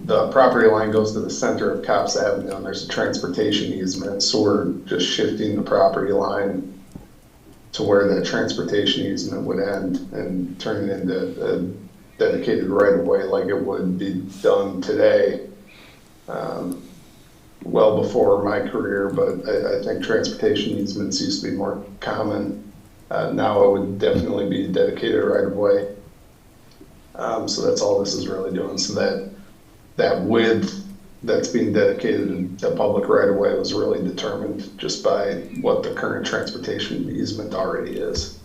the property line goes to the center of Cops Avenue, and there's a transportation easement. So we're just shifting the property line to where that transportation easement would end and turning it into a dedicated right-of-way like it would be done today. Well before my career, but I think transportation easements used to be more common. Now it would definitely be a dedicated right-of-way. So that's all this is really doing. So that width that's being dedicated to public right-of-way was really determined just by what the current transportation easement already is.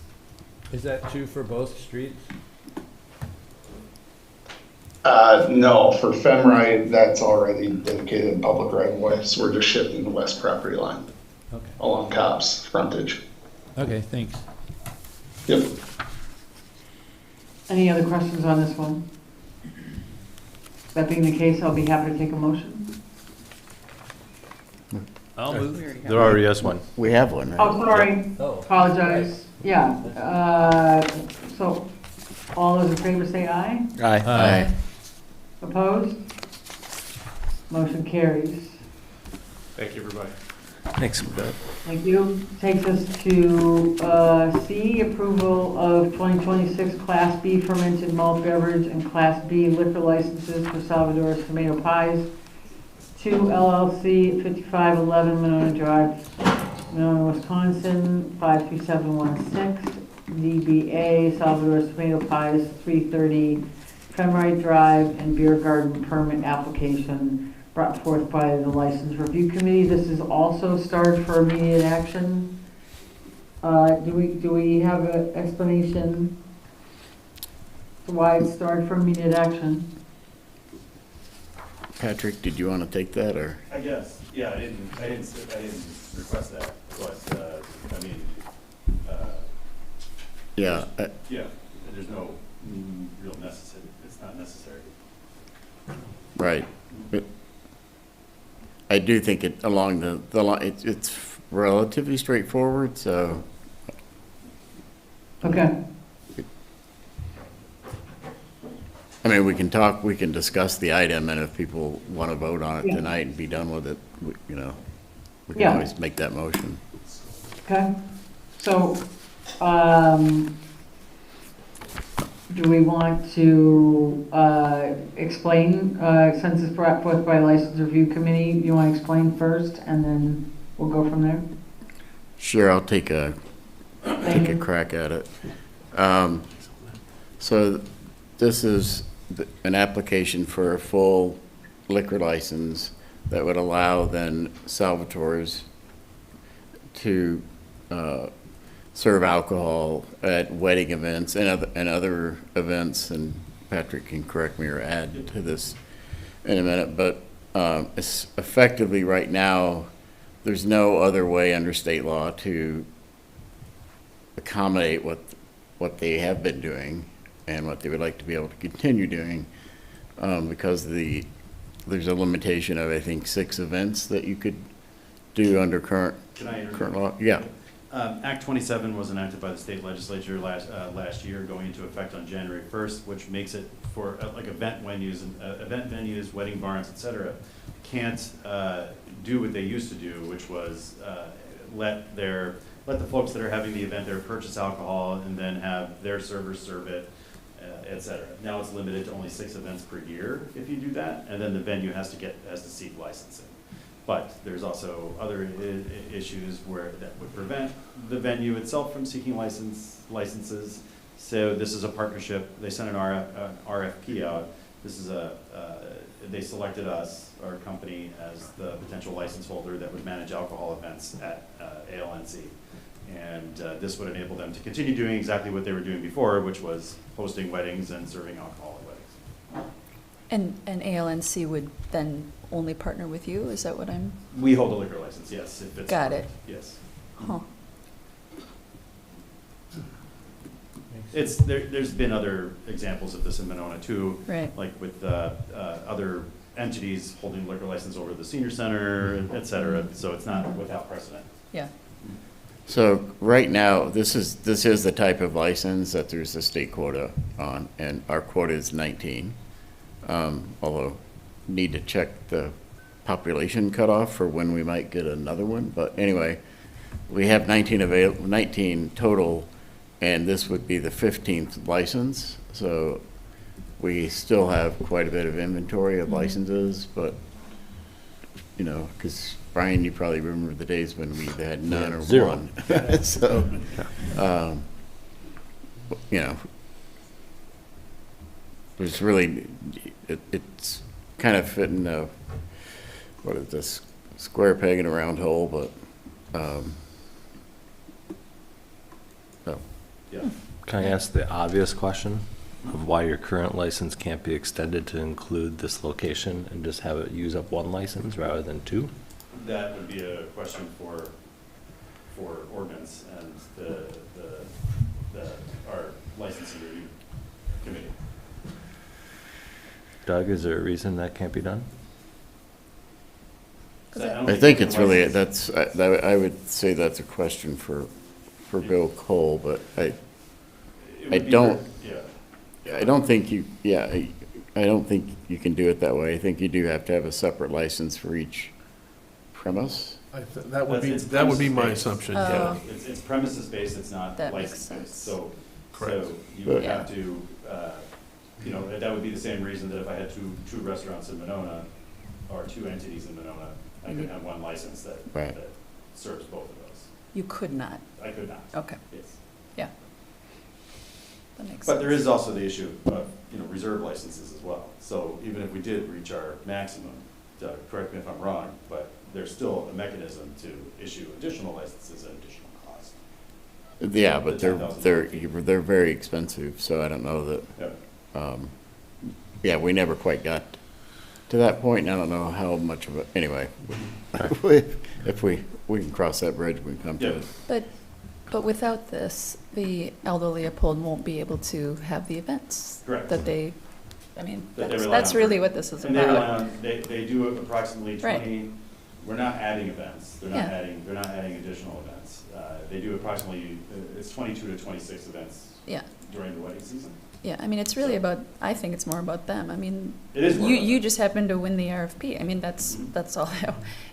Is that true for both streets? No, for Femrite, that's already dedicated public right-of-way, so we're just shifting the west property line along Cobb's frontage. Okay, thanks. Yep. Any other questions on this one? That being the case, I'll be happy to take a motion. I'll move. There already is one. We have one, right? Oh, sorry. Oh. Apologize. Yeah. So all those in favor say aye. Aye. Opposed? Motion carries. Thank you, everybody. Thanks. Thank you. Takes us to C, approval of 2026 Class B fermented malt beverage and Class B liquor licenses for Salvador's Tomato Pies, 2 LLC, 5511 Monona Drive, Monona, Wisconsin, 53716, DBA Salvador's Tomato Pies, 330 Femrite Drive, and Beer Garden permit application brought forth by the License Review Committee. This is also starred for immediate action. Do we have an explanation to why it's starred for immediate action? Patrick, did you want to take that, or? I guess, yeah, I didn't request that, but, I mean, Yeah. yeah, there's no real necessary, it's not necessary. Right. But I do think it, along the line, it's relatively straightforward, so. Okay. I mean, we can discuss the item, and if people want to vote on it tonight and be done with it, we can always make that motion. Okay. So, do we want to explain, since it's brought forth by License Review Committee, you want to explain first, and then we'll go from there? Sure, I'll take a crack at it. So this is an application for a full liquor license that would allow then Salvatore's to serve alcohol at wedding events and other events, and Patrick can correct me or add to this in a minute, but it's effectively right now, there's no other way under state law to accommodate what they have been doing and what they would like to be able to continue doing, because there's a limitation of, I think, 6 events that you could do under current law. Yeah. Act 27 was enacted by the state legislature last year, going into effect on January 1st, which makes it for like event venues, wedding barns, et cetera, can't do what they used to do, which was let the folks that are having the event there purchase alcohol and then have their servers serve it, et cetera. Now it's limited to only 6 events per year if you do that, and then the venue has to seek licensing. But there's also other issues that would prevent the venue itself from seeking licenses. So this is a partnership. They sent an RFP out. This is they selected us, our company, as the potential license holder that would manage alcohol events at ALNC. And this would enable them to continue doing exactly what they were doing before, which was hosting weddings and serving alcohol at weddings. And ALNC would then only partner with you? Is that what I'm? We hold a liquor license, yes. If it's Got it. Yes. Huh. There's been other examples of this in Monona too. Right. Like with other entities holding liquor license over the senior center, et cetera. So it's not without precedent. Yeah. So right now, this is the type of license that there's a state quota on, and our quota is 19. Although need to check the population cutoff for when we might get another one. But anyway, we have 19 total, and this would be the 15th license. So we still have quite a bit of inventory of licenses, but you know, because Brian, you probably remember the days when we had none or 0. one. So, you know, there's really, it's kind of fitting what is this, square peg in a round hole, but, so. Yeah. Can I ask the obvious question of why your current license can't be extended to include this location and just have it use up 1 license rather than 2? That would be a question for Ordinance and our licensing review committee. Doug, is there a reason that can't be done? I think it's really, I would say that's a question for Bill Cole, but I don't think you can do it that way. I think you do have to have a separate license for each premise. That would be my assumption, yeah. It's premises based, it's not That makes license sense. based. So Correct. you would have to, that would be the same reason that if I had two restaurants in Monona, or 2 entities in Monona, I could have 1 license that serves both of those. You could not. I could not. Okay. Yes. Yeah. That makes sense. But there is also the issue of, reserve licenses as well. So even if we did reach our maximum, correct me if I'm wrong, but there's still a mechanism to issue additional licenses at additional cost. Yeah, but they're very expensive, so I don't know that, we never quite got to that point, and I don't know how much of it, anyway, if we can cross that bridge when we come to it. But without this, the Aldo Leopold won't be able to have the events. Correct. That they rely that's on. really what this is And about. they do approximately 20, Right. we're not adding events, they're not Yeah. adding additional events. They do approximately, it's 22 to 26 events Yeah. during the wedding season. Yeah, I mean, it's really about, I think it's more about them. I mean, It is more about you them. just happen to win the RFP. I mean, that's all.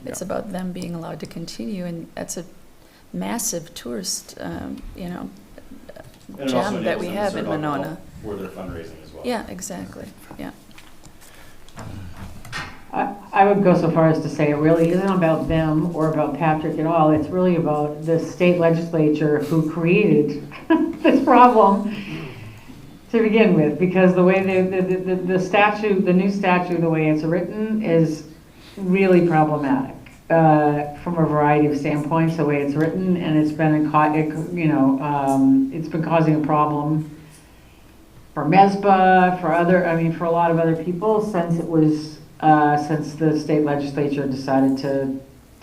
It's Yeah. about them being allowed to continue, and that's a massive tourist, And it also gem that enables we them to have serve in alcohol Monona. for their fundraising as well. Yeah, exactly, yeah. I would go so far as to say it really isn't about them or about Patrick at all. It's really about the state legislature who created this problem to begin with, because the way the statute, the new statute, the way it's written is really problematic from a variety of standpoints, the way it's written, and it's been it's been causing a problem for MESBA, for a lot of other people since it was since the state legislature decided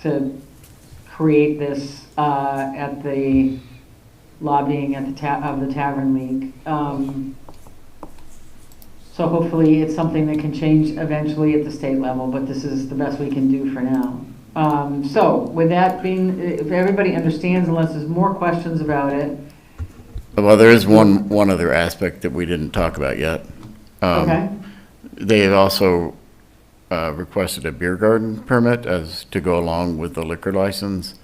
to create this at the lobbying at of the Tavern League. So hopefully it's something that can change eventually at the state level, but this is the best we can do for now. So with that being, if everybody understands, unless there's more questions about it, Well, there is one other aspect that we didn't talk about yet. okay? They have also requested a beer garden permit as to go along with the liquor license.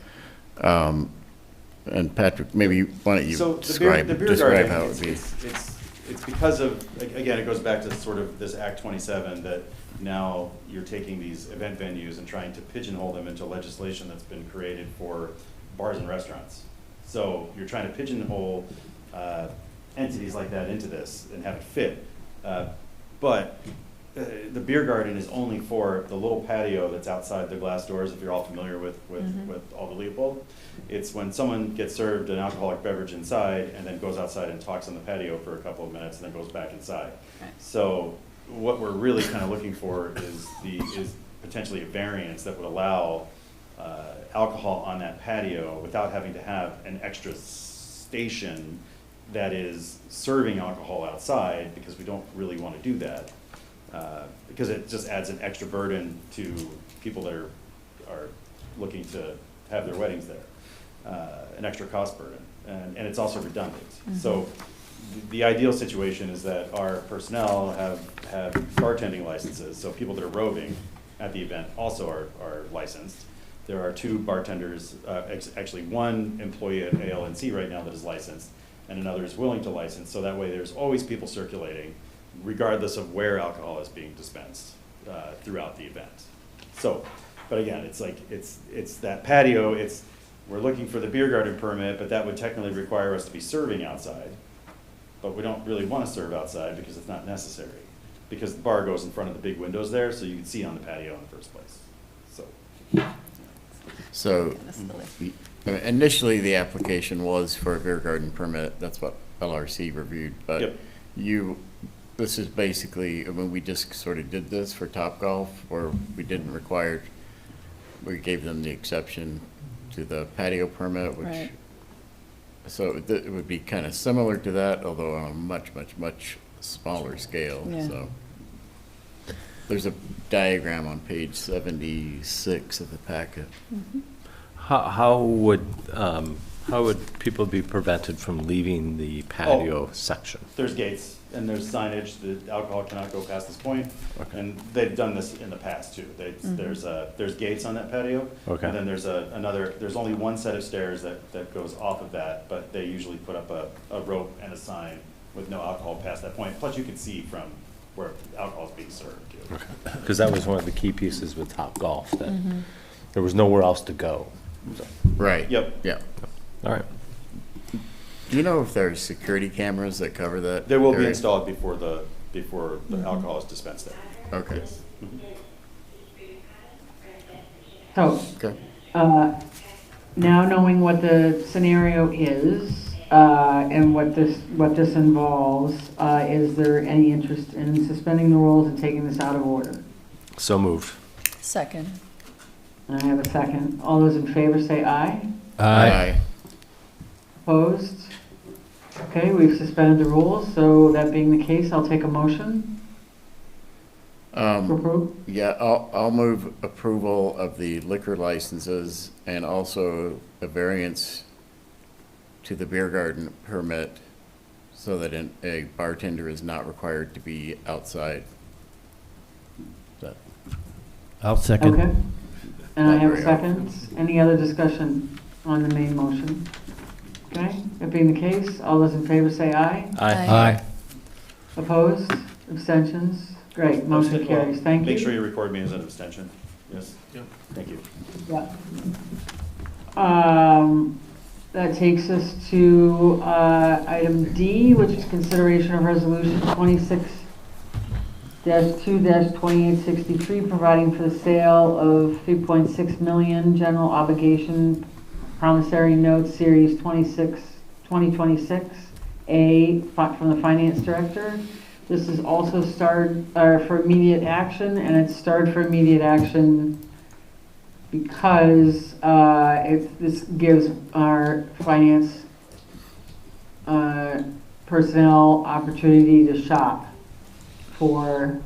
And Patrick, maybe why don't you So describe the beer describe garden, how it would be? it's because of, again, it goes back to sort of this Act 27 that now you're taking these event venues and trying to pigeonhole them into legislation that's been created for bars and restaurants. So you're trying to pigeonhole entities like that into this and have it fit. But the beer garden is only for the little patio that's outside the glass doors, if you're all familiar with Alder Leopold. It's when someone gets served an alcoholic beverage inside and then goes outside and talks on the patio for a couple of minutes and then goes back inside. Right. So what we're really kind of looking for is potentially a variance that would allow alcohol on that patio without having to have an extra station that is serving alcohol outside, because we don't really want to do that. Because it just adds an extra burden to people that are looking to have their weddings there, an extra cost burden, and it's also redundant. So the ideal situation is that our personnel have bartending licenses, so people that are roving at the event also are licensed. There are 2 bartenders, actually 1 employee at ALNC right now that is licensed, and another is willing to license, so that way there's always people circulating, regardless of where alcohol is being dispensed throughout the event. So, but again, it's like, it's that patio, we're looking for the beer garden permit, but that would technically require us to be serving outside. But we don't really want to serve outside because it's not necessary, because the bar goes in front of the big windows there, so you can see on the patio in the first place. So initially, the application was for a beer garden permit. That's what LRC reviewed. But Yep. this is basically, I mean, we just sort of did this for Topgolf, or we didn't require, we gave them the exception to the patio permit, which, Right. so it would be kind of similar to that, although on a much, much, much smaller scale, Yeah. so. There's a diagram on page 76 of the packet. How would people be prevented from leaving the patio section? There's gates and there's signage that alcohol cannot go past this point. Okay. And they've done this in the past too. There's gates on that patio. Okay. And then there's there's only 1 set of stairs that goes off of that, but they usually put up a rope and a sign with no alcohol past that point. Plus you can see from where alcohol is being served too. Because that was one of the key pieces with Topgolf, that there was nowhere else to go. So, Right. Yep. Yeah. all right. Do you know if there's security cameras that cover that? There will be area? installed before the alcohol is dispensed there. Okay. Yes. So, Okay. now knowing what the scenario is, and what this involves, is there any interest in suspending the rules and taking this out of order? So moved. Second. And I have a second. All those in favor say aye. Aye. Opposed? Okay, we've suspended the rules, so that being the case, I'll take a motion to approve. Yeah, I'll move approval of the liquor licenses and also a variance to the beer garden permit so that a bartender is not required to be outside. I'll second. Okay. And I have a Very second. Any other discussion on the main motion? Okay, that being the case, all those in favor say aye. Aye. Opposed? Abstentions? Great, motion carries. Thank you. Make sure you record me as an abstention. Yes. Yep. Thank you. Yeah. That takes us to item D, which is consideration of resolution 26-2-2863, providing for the sale of 3.6 million general obligation promissory notes series 2026 from the finance director. This is also for immediate action, and it's starred for immediate action because this gives our finance personnel opportunity to shop for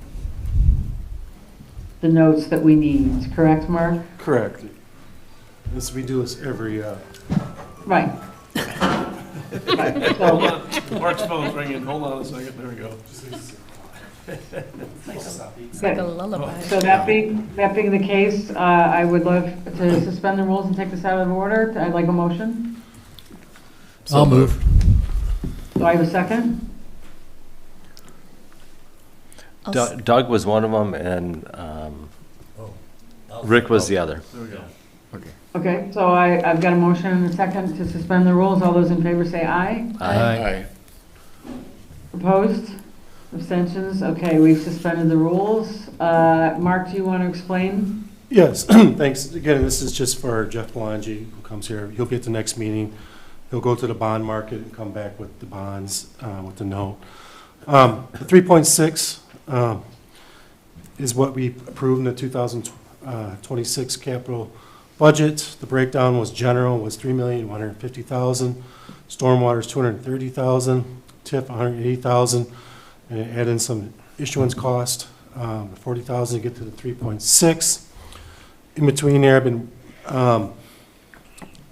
the notes that we need, correct, Mark? Correct. We do this every, Right. Right, so, Mark's phone's ringing, hold on a second, there we go. It's like a lullaby. so that being the case, I would love to suspend the rules and take this out of order. I'd like a motion. I'll move. Do I have a second? Doug was one of them, and Rick was the other. There we go. Okay, so I've got a motion and a second to suspend the rules. All those in favor say aye. Aye. Opposed? Abstentions? Okay, we've suspended the rules. Mark, do you want to explain? yes, thanks. Again, this is just for Jeff Belangi, who comes here. He'll be at the next meeting. He'll go to the bond market and come back with the bonds, with the note. The 3.6 is what we approved in the 2026 capital budget. The breakdown was general was $3,150,000, stormwater is $230,000, TIF $180,000, and add in some issuance cost, $40,000 to get to the 3.6. In between there, I've been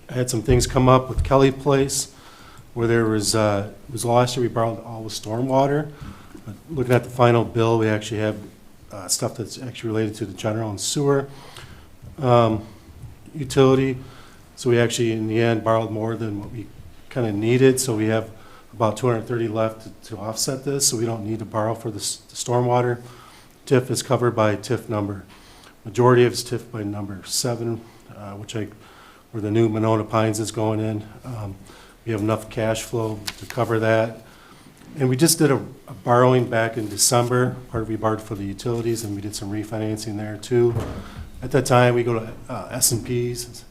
I had some things come up with Kelly Place, where there was it was last year we borrowed all the stormwater. But looking at the final bill, we actually have stuff that's actually related to the general and sewer utility. So we actually, in the end, borrowed more than what we kind of needed. So we have about 230 left to offset this. So we don't need to borrow for the stormwater. TIF is covered by TIF number. Majority of it's TIF by number 7, where the new Monona Pines is going in. We have enough cash flow to cover that. And we just did a borrowing back in December. We borrowed for the utilities, and we did some refinancing there too. At that time, we go to S&Ps,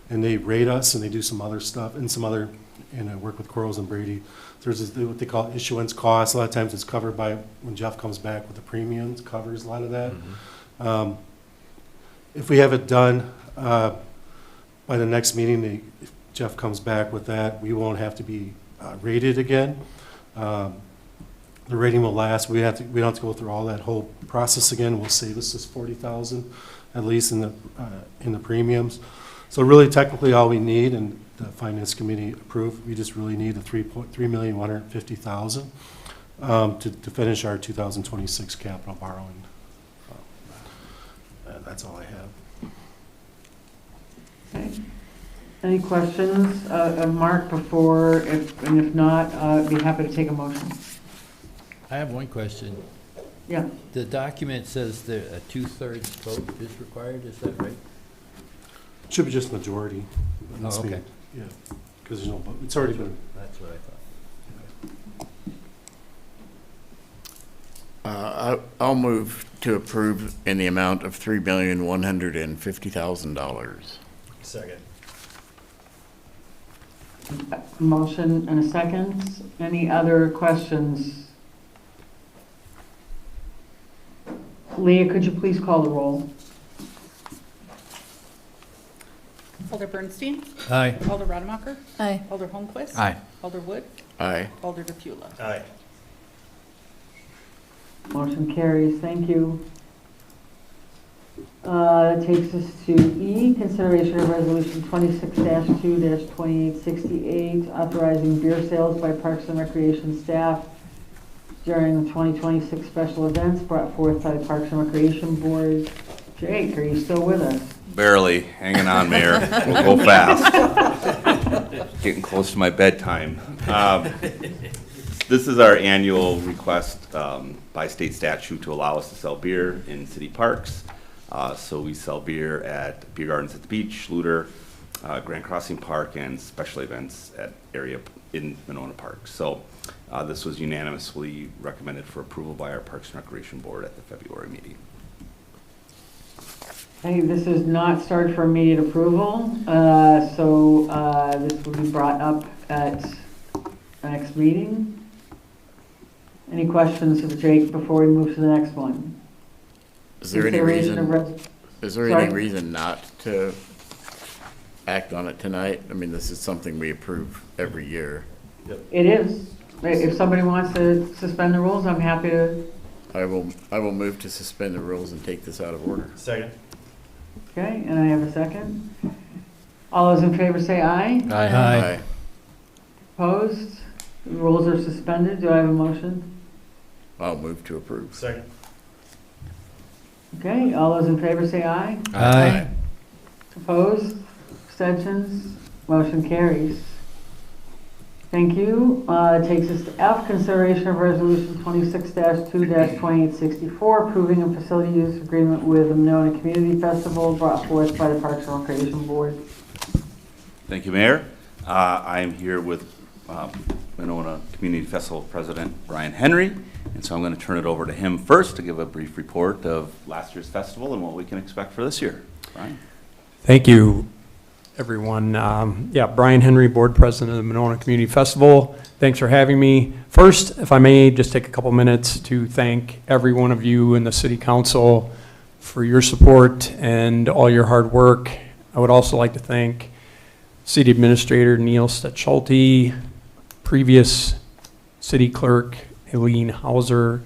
and they rate us, and they do some other stuff, and I work with Quarles and Brady. There's what they call issuance costs. A lot of times it's covered by, when Jeff comes back with the premiums, covers a lot of that. If we have it done by the next meeting, if Jeff comes back with that, we won't have to be rated again. The rating will last. We don't have to go through all that whole process again. We'll save us this $40,000 at least in the premiums. So really, technically, all we need, and the finance committee approved, we just really need the $3,150,000 to finish our 2026 capital borrowing. That's all I have. Okay. Any questions of Mark before, and if not, I'd be happy to take a motion. I have one question. Yeah. The document says that a 2/3 vote is required, is that right? It should be just majority. Oh, okay. Yeah, because there's no vote. It's already been. That's what I thought. I'll move to approve in the amount of $3,150,000. Second. Motion and a second. Any other questions? Leah, could you please call the roll? Alder Bernstein? Aye. Alder Rademacher? Aye. Alder Holmquist? Aye. Alder Wood? Aye. Alder DePula? Aye. Motion carries. Thank you. That takes us to E, consideration of resolution 26-2-2868, authorizing beer sales by Parks and Recreation staff during the 2026 special events brought forth by the Parks and Recreation Board. Jake, are you still with us? Barely hanging on, Mayor. We'll go fast. Getting close to my bedtime. This is our annual request by state statute to allow us to sell beer in city parks. So we sell beer at beer gardens at the beach, Luter, Grand Crossing Park, and special events at area in Monona Park. So this was unanimously recommended for approval by our Parks and Recreation Board at the February meeting. Hey, this is not started for immediate approval, so this will be brought up at the next meeting. Any questions of Jake before we move to the next one? Is there any Sorry? reason not to act on it tonight? I mean, this is something we approve every year. It is. If somebody wants to suspend the rules, I'm happy to I will move to suspend the rules and take this out of order. Second. Okay, and I have a second. All those in favor say aye. Aye. Opposed? The rules are suspended. Do I have a motion? I'll move to approve. Second. Okay, all those in favor say aye. Aye. Opposed? Abstentions? Motion carries. Thank you. It takes us to F, consideration of resolution 26-2-2864, approving a facility use agreement with the Monona Community Festival brought forth by the Parks and Recreation Board. Thank you, Mayor. I am here with Monona Community Festival President Brian Henry, and so I'm going to turn it over to him first to give a brief report of last year's festival and what we can expect for this year. Brian? Thank you, everyone. Brian Henry, Board President of the Monona Community Festival. Thanks for having me. First, if I may, just take a couple minutes to thank every one of you in the City Council for your support and all your hard work. I would also like to thank City Administrator Neil Gisholt, previous City Clerk Eileen Hauser,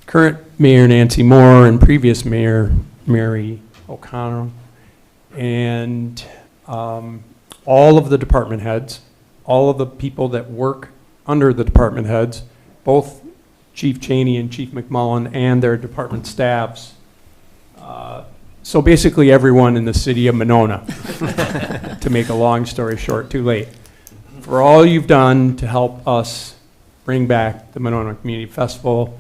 current Mayor Nancy Moore, and previous Mayor Mary O'Connell, and all of the department heads, all of the people that work under the department heads, both Chief Cheney and Chief McMullen and their department staffs. So basically everyone in the city of Monona, to make a long story short, too late, for all you've done to help us bring back the Monona Community Festival.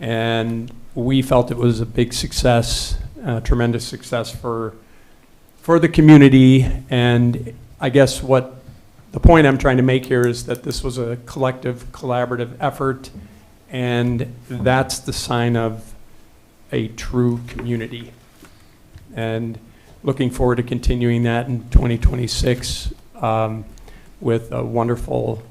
And we felt it was a big success, tremendous success for the community. And I guess what the point I'm trying to make here is that this was a collective, collaborative effort, and that's the sign of a true community. And looking forward to continuing that in 2026 with a wonderful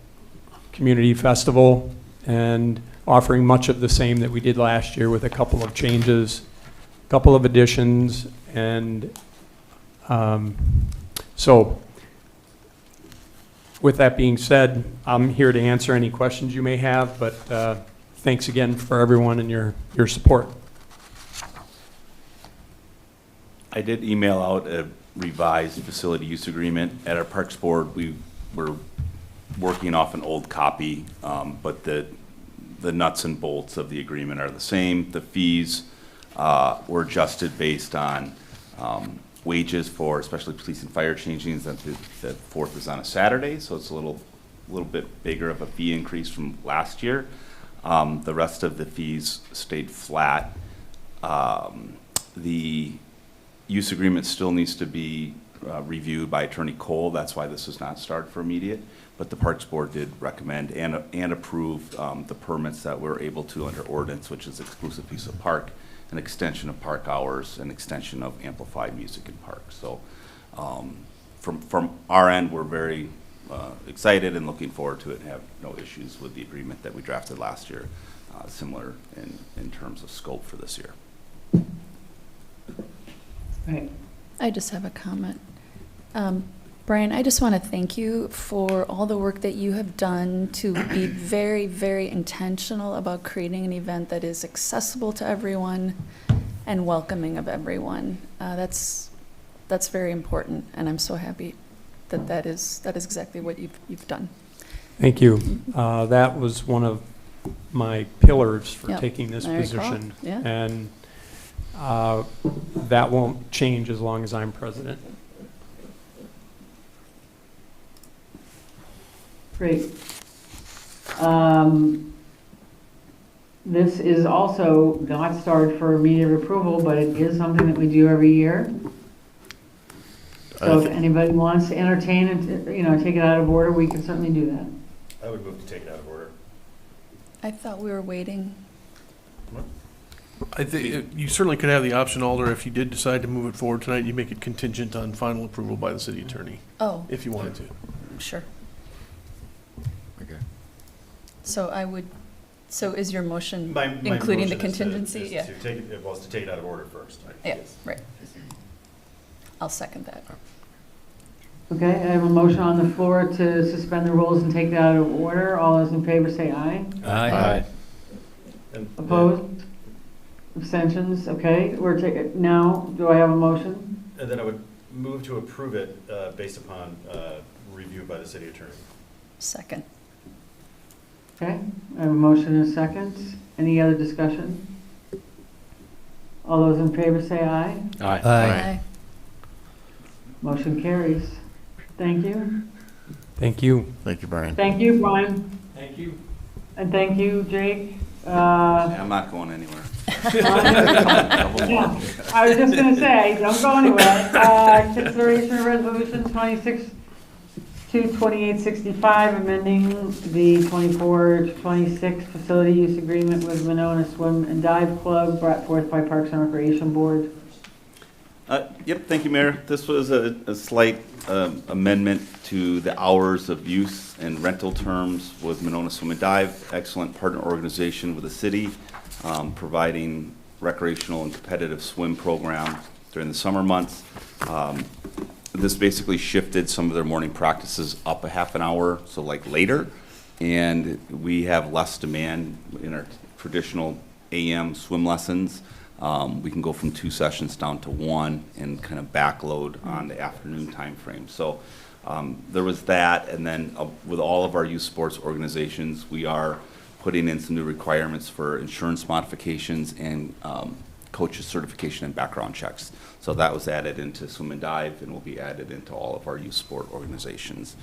community festival and offering much of the same that we did last year with a couple of changes, a couple of additions, and so with that being said, I'm here to answer any questions you may have, but thanks again for everyone and your support. I did email out a revised facility use agreement. At our Parks Board, we were working off an old copy, but the nuts and bolts of the agreement are the same. The fees were adjusted based on wages for especially police and fire changings. That the 4th is on a Saturday, so it's a little bit bigger of a fee increase from last year. The rest of the fees stayed flat. The use agreement still needs to be reviewed by Attorney Cole. That's why this is not started for immediate. But the Parks Board did recommend and approve the permits that we're able to under ordinance, which is exclusive use of park, an extension of park hours, an extension of amplified music in parks. So from our end, we're very excited and looking forward to it and have no issues with the agreement that we drafted last year, similar in terms of scope for this year. Right. I just have a comment. Brian, I just want to thank you for all the work that you have done to be very, very intentional about creating an event that is accessible to everyone and welcoming of everyone. That's very important, and I'm so happy that is exactly what you've done. Thank you. That was one of my pillars for taking this position, and that won't change as long as I'm president. Great. This is also not started for immediate approval, but it is something that we do every year. So if anybody wants to entertain and, take it out of order, we can certainly do that. I would move to take it out of order. I thought we were waiting. I think you certainly could have the option, Alder, if you did decide to move it forward tonight, you make it contingent on final approval by the city attorney. Oh. If you wanted to. Sure. Okay. So is your motion My including the motion is contingency? to take it, well, it's to take it out of order first. Right. I'll second that. Okay, I have a motion on the floor to suspend the rules and take that out of order. All those in favor say aye. Aye. Opposed? Abstentions, okay, we're taking, now, do I have a motion? And then I would move to approve it based upon review by the city attorney. Second. Okay, I have a motion and a second. Any other discussion? All those in favor say aye. Aye. Motion carries. Thank you. Thank you, Brian. Thank you, Brian. Thank you. And thank you, Jake. I'm not going anywhere. Yeah, I was just gonna say, don't go anywhere. Consideration of resolution 26-2865, amending the 24-26 facility use agreement with Monona Swim and Dive Club, brought forth by Parks and Recreation Board. Yep, thank you, Mayor. This was a slight amendment to the hours of use and rental terms with Monona Swim and Dive, excellent partner organization with the city, providing recreational and competitive swim program during the summer months. This basically shifted some of their morning practices up a half an hour, so like later, and we have less demand in our traditional AM swim lessons. We can go from 2 sessions down to 1 and kind of backload on the afternoon time frame. So there was that, and then with all of our youth sports organizations, we are putting in some new requirements for insurance modifications and coaches certification and background checks. So that was added into Swim and Dive and will be added into all of our youth sport organizations.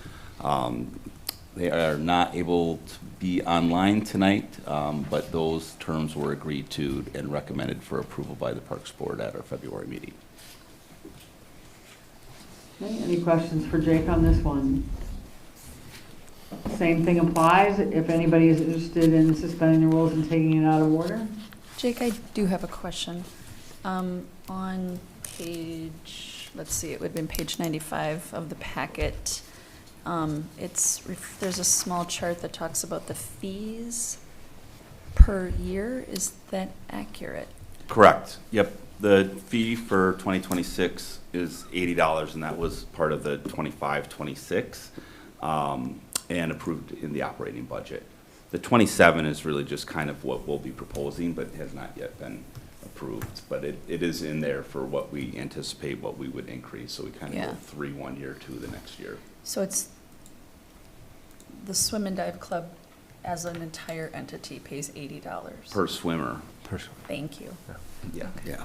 They are not able to be online tonight, but those terms were agreed to and recommended for approval by the Parks Board at our February meeting. Okay, any questions for Jake on this one? Same thing applies if anybody is interested in suspending the rules and taking it out of order. Jake, I do have a question. On page, let's see, it would have been page 95 of the packet. There's a small chart that talks about the fees per year. Is that accurate? Correct. Yep. The fee for 2026 is $80, and that was part of the 25-26 and approved in the operating budget. The 27 is really just kind of what we'll be proposing, but has not yet been approved. But it is in there for what we anticipate what we would increase. So we kind of go 3 1 year, 2 the next year. So it's the Swim and Dive Club as an entire entity pays $80 Per swimmer. Thank you. Yeah. Okay.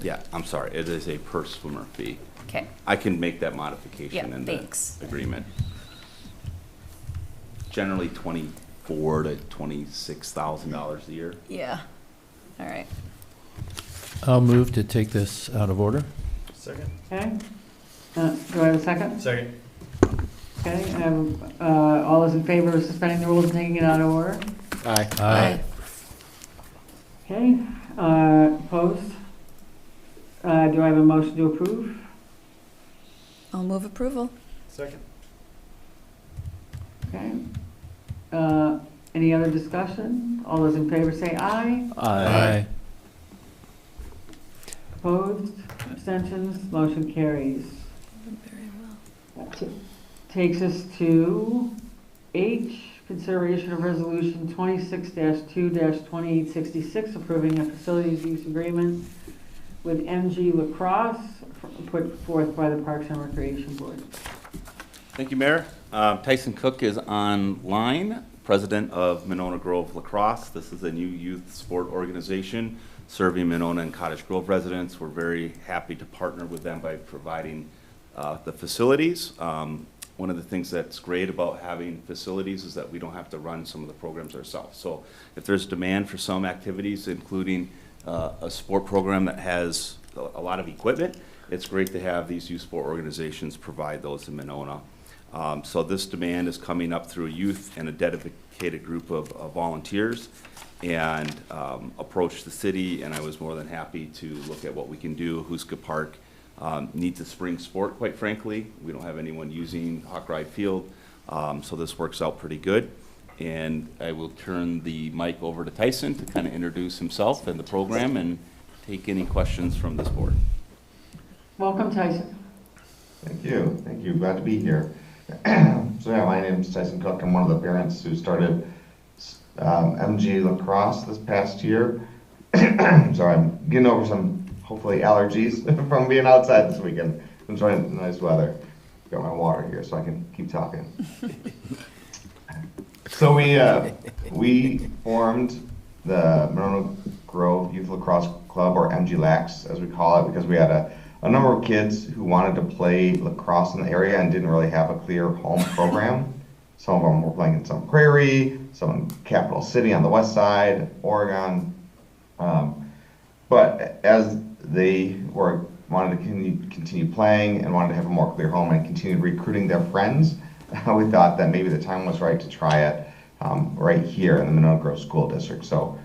Yeah, I'm sorry. It is a per swimmer fee. Okay. I can make that modification in the agreement. Generally $24,000 to $26,000 a year. Yeah. All right. I'll move to take this out of order. Second. Okay. Do I have a second? Second. Okay, I have, all those in favor of suspending the rules and taking it out of order? Aye. Aye. Okay, opposed? Do I have a motion to approve? I'll move approval. Second. Okay. Any other discussion? All those in favor say aye. Aye. Opposed? Abstentions? Motion carries. Very well. That takes us to H, consideration of resolution 26-2-2866, approving a facilities use agreement with MG Lacrosse, put forth by the Parks and Recreation Board. Thank you, Mayor. Tyson Cook is online, president of Monona Grove Lacrosse. This is a new youth sport organization serving Monona and Cottage Grove residents. We're very happy to partner with them by providing the facilities. One of the things that's great about having facilities is that we don't have to run some of the programs ourselves. So if there's demand for some activities, including a sport program that has a lot of equipment, it's great to have these youth sport organizations provide those in Monona. So this demand is coming up through youth and a dedicated group of volunteers, and approached the city, and I was more than happy to look at what we can do. Ahuska Park needs a spring sport, quite frankly. We don't have anyone using Hawk Ride Field, so this works out pretty good. And I will turn the mic over to Tyson to kind of introduce himself and the program and take any questions from this board. Welcome, Tyson. Thank you. Thank you. Glad to be here. So yeah, my name is Tyson Cook. I'm one of the parents who started MG Lacrosse this past year. sorry, I'm getting over some, hopefully, allergies from being outside this weekend. Enjoying the nice weather. Got my water here so I can keep talking. So we formed the Monona Grove Youth Lacrosse Club, or MGLACS as we call it, because we had a number of kids who wanted to play lacrosse in the area and didn't really have a clear home program. Some of them were playing in some Prairie, some in Capital City on the west side, Oregon. But as they wanted to continue playing and wanted to have a more clear home and continue recruiting their friends, we thought that maybe the time was right to try it right here in the Monona Grove School District. So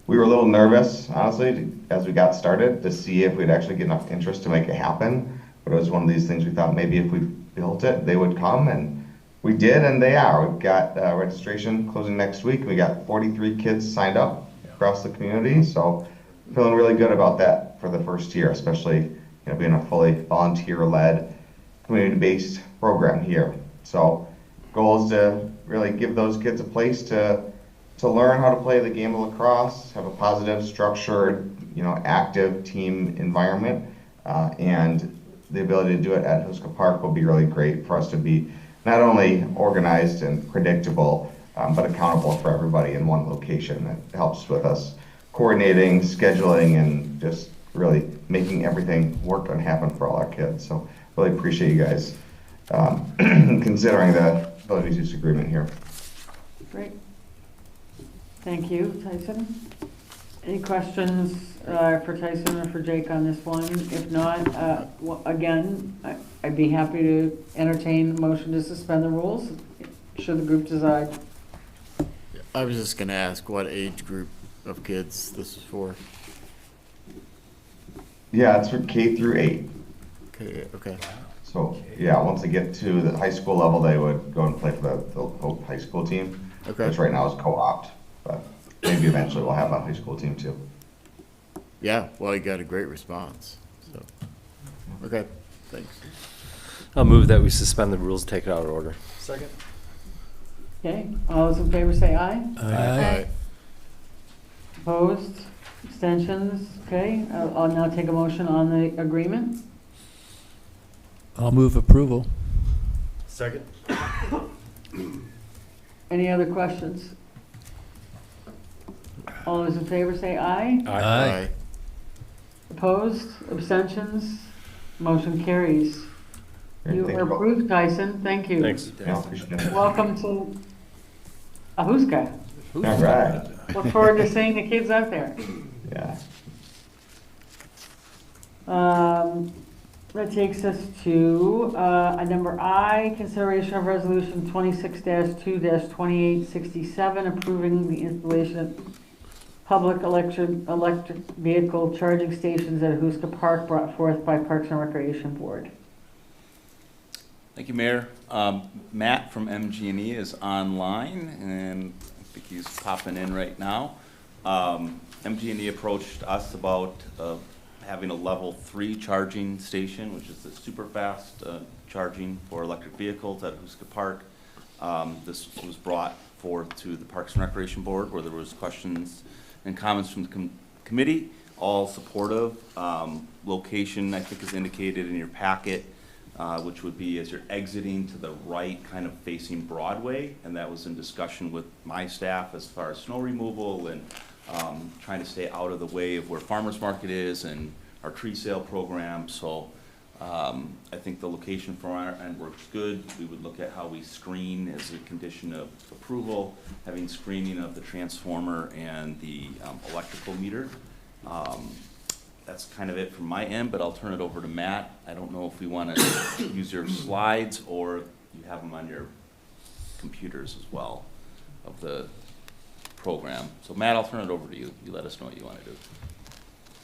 we were a little nervous, honestly, as we got started to see if we'd actually get enough interest to make it happen. But it was one of these things we thought maybe if we built it, they would come, and we did, and they are. We've got registration closing next week. We got 43 kids signed up across the community, so feeling really good about that for the first year, especially being a fully volunteer-led, community-based program here. So goal is to really give those kids a place to learn how to play the game of lacrosse, have a positive, structured, active team environment, and the ability to do it at Ahuska Park will be really great for us to be not only organized and predictable, but accountable for everybody in one location. That helps with us coordinating, scheduling, and just really making everything work and happen for all our kids. So really appreciate you guys considering the ability use agreement here. Great. Thank you, Tyson. Any questions for Tyson or for Jake on this one? If not, again, I'd be happy to entertain a motion to suspend the rules, should the group decide. I was just gonna ask what age group of kids this is for. Yeah, it's for K through 8. Okay. So yeah, once they get to the high school level, they would go and play for the Hope high school team, which right now is co-opt, but maybe eventually we'll have a high school team too. Yeah, well, you got a great response, so. Okay, thanks. I'll move that we suspend the rules, take it out of order. Second. Okay, all those in favor say aye. Aye. Opposed, abstentions, okay. I'll now take a motion on the agreement. I'll move approval. Second. Any other questions? All those in favor say aye. Aye. Opposed, abstentions, motion carries. Great, You thank are you. approved, Tyson, thank you. Thanks. Yeah, appreciate it. Welcome to Ahuska. All right. Look forward to seeing the kids out there. Yeah. That takes us to number I, consideration of resolution 26-2-2867, approving the installation of public electric vehicle charging stations at Ahuska Park, brought forth by Parks and Recreation Board. Thank you, Mayor. Matt from MG&E is online, and I think he's popping in right now. MG&E approached us about having a level 3 charging station, which is the super fast charging for electric vehicles at Ahuska Park. This was brought forth to the Parks and Recreation Board, where there was questions and comments from the committee, all supportive. Location, I think, is indicated in your packet, which would be as you're exiting to the right, kind of facing Broadway, and that was in discussion with my staff as far as snow removal and trying to stay out of the way of where Farmers Market is and our tree sale program. So I think the location from our end works good. We would look at how we screen as a condition of approval, having screening of the transformer and the electrical meter. That's kind of it from my end, but I'll turn it over to Matt. I don't know if we want to use your slides or you have them on your computers as well of the program. So Matt, I'll turn it over to you. You let us know what you want to do.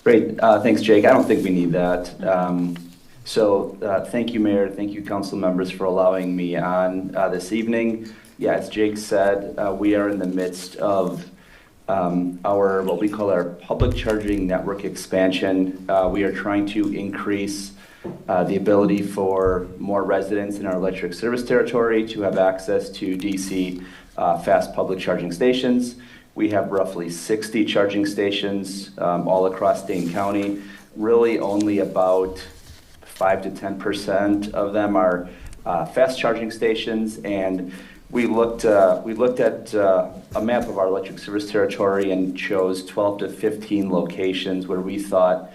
Great. Thanks, Jake. I don't think we need that. Thank you, Mayor. Thank you, council members, for allowing me on this evening. Yeah, as Jake said, we are in the midst of what we call our public charging network expansion. We are trying to increase the ability for more residents in our electric service territory to have access to DC fast public charging stations. We have roughly 60 charging stations all across Dane County. Really only about 5 to 10% of them are fast charging stations, and we looked at a map of our electric service territory and chose 12 to 15 locations where we thought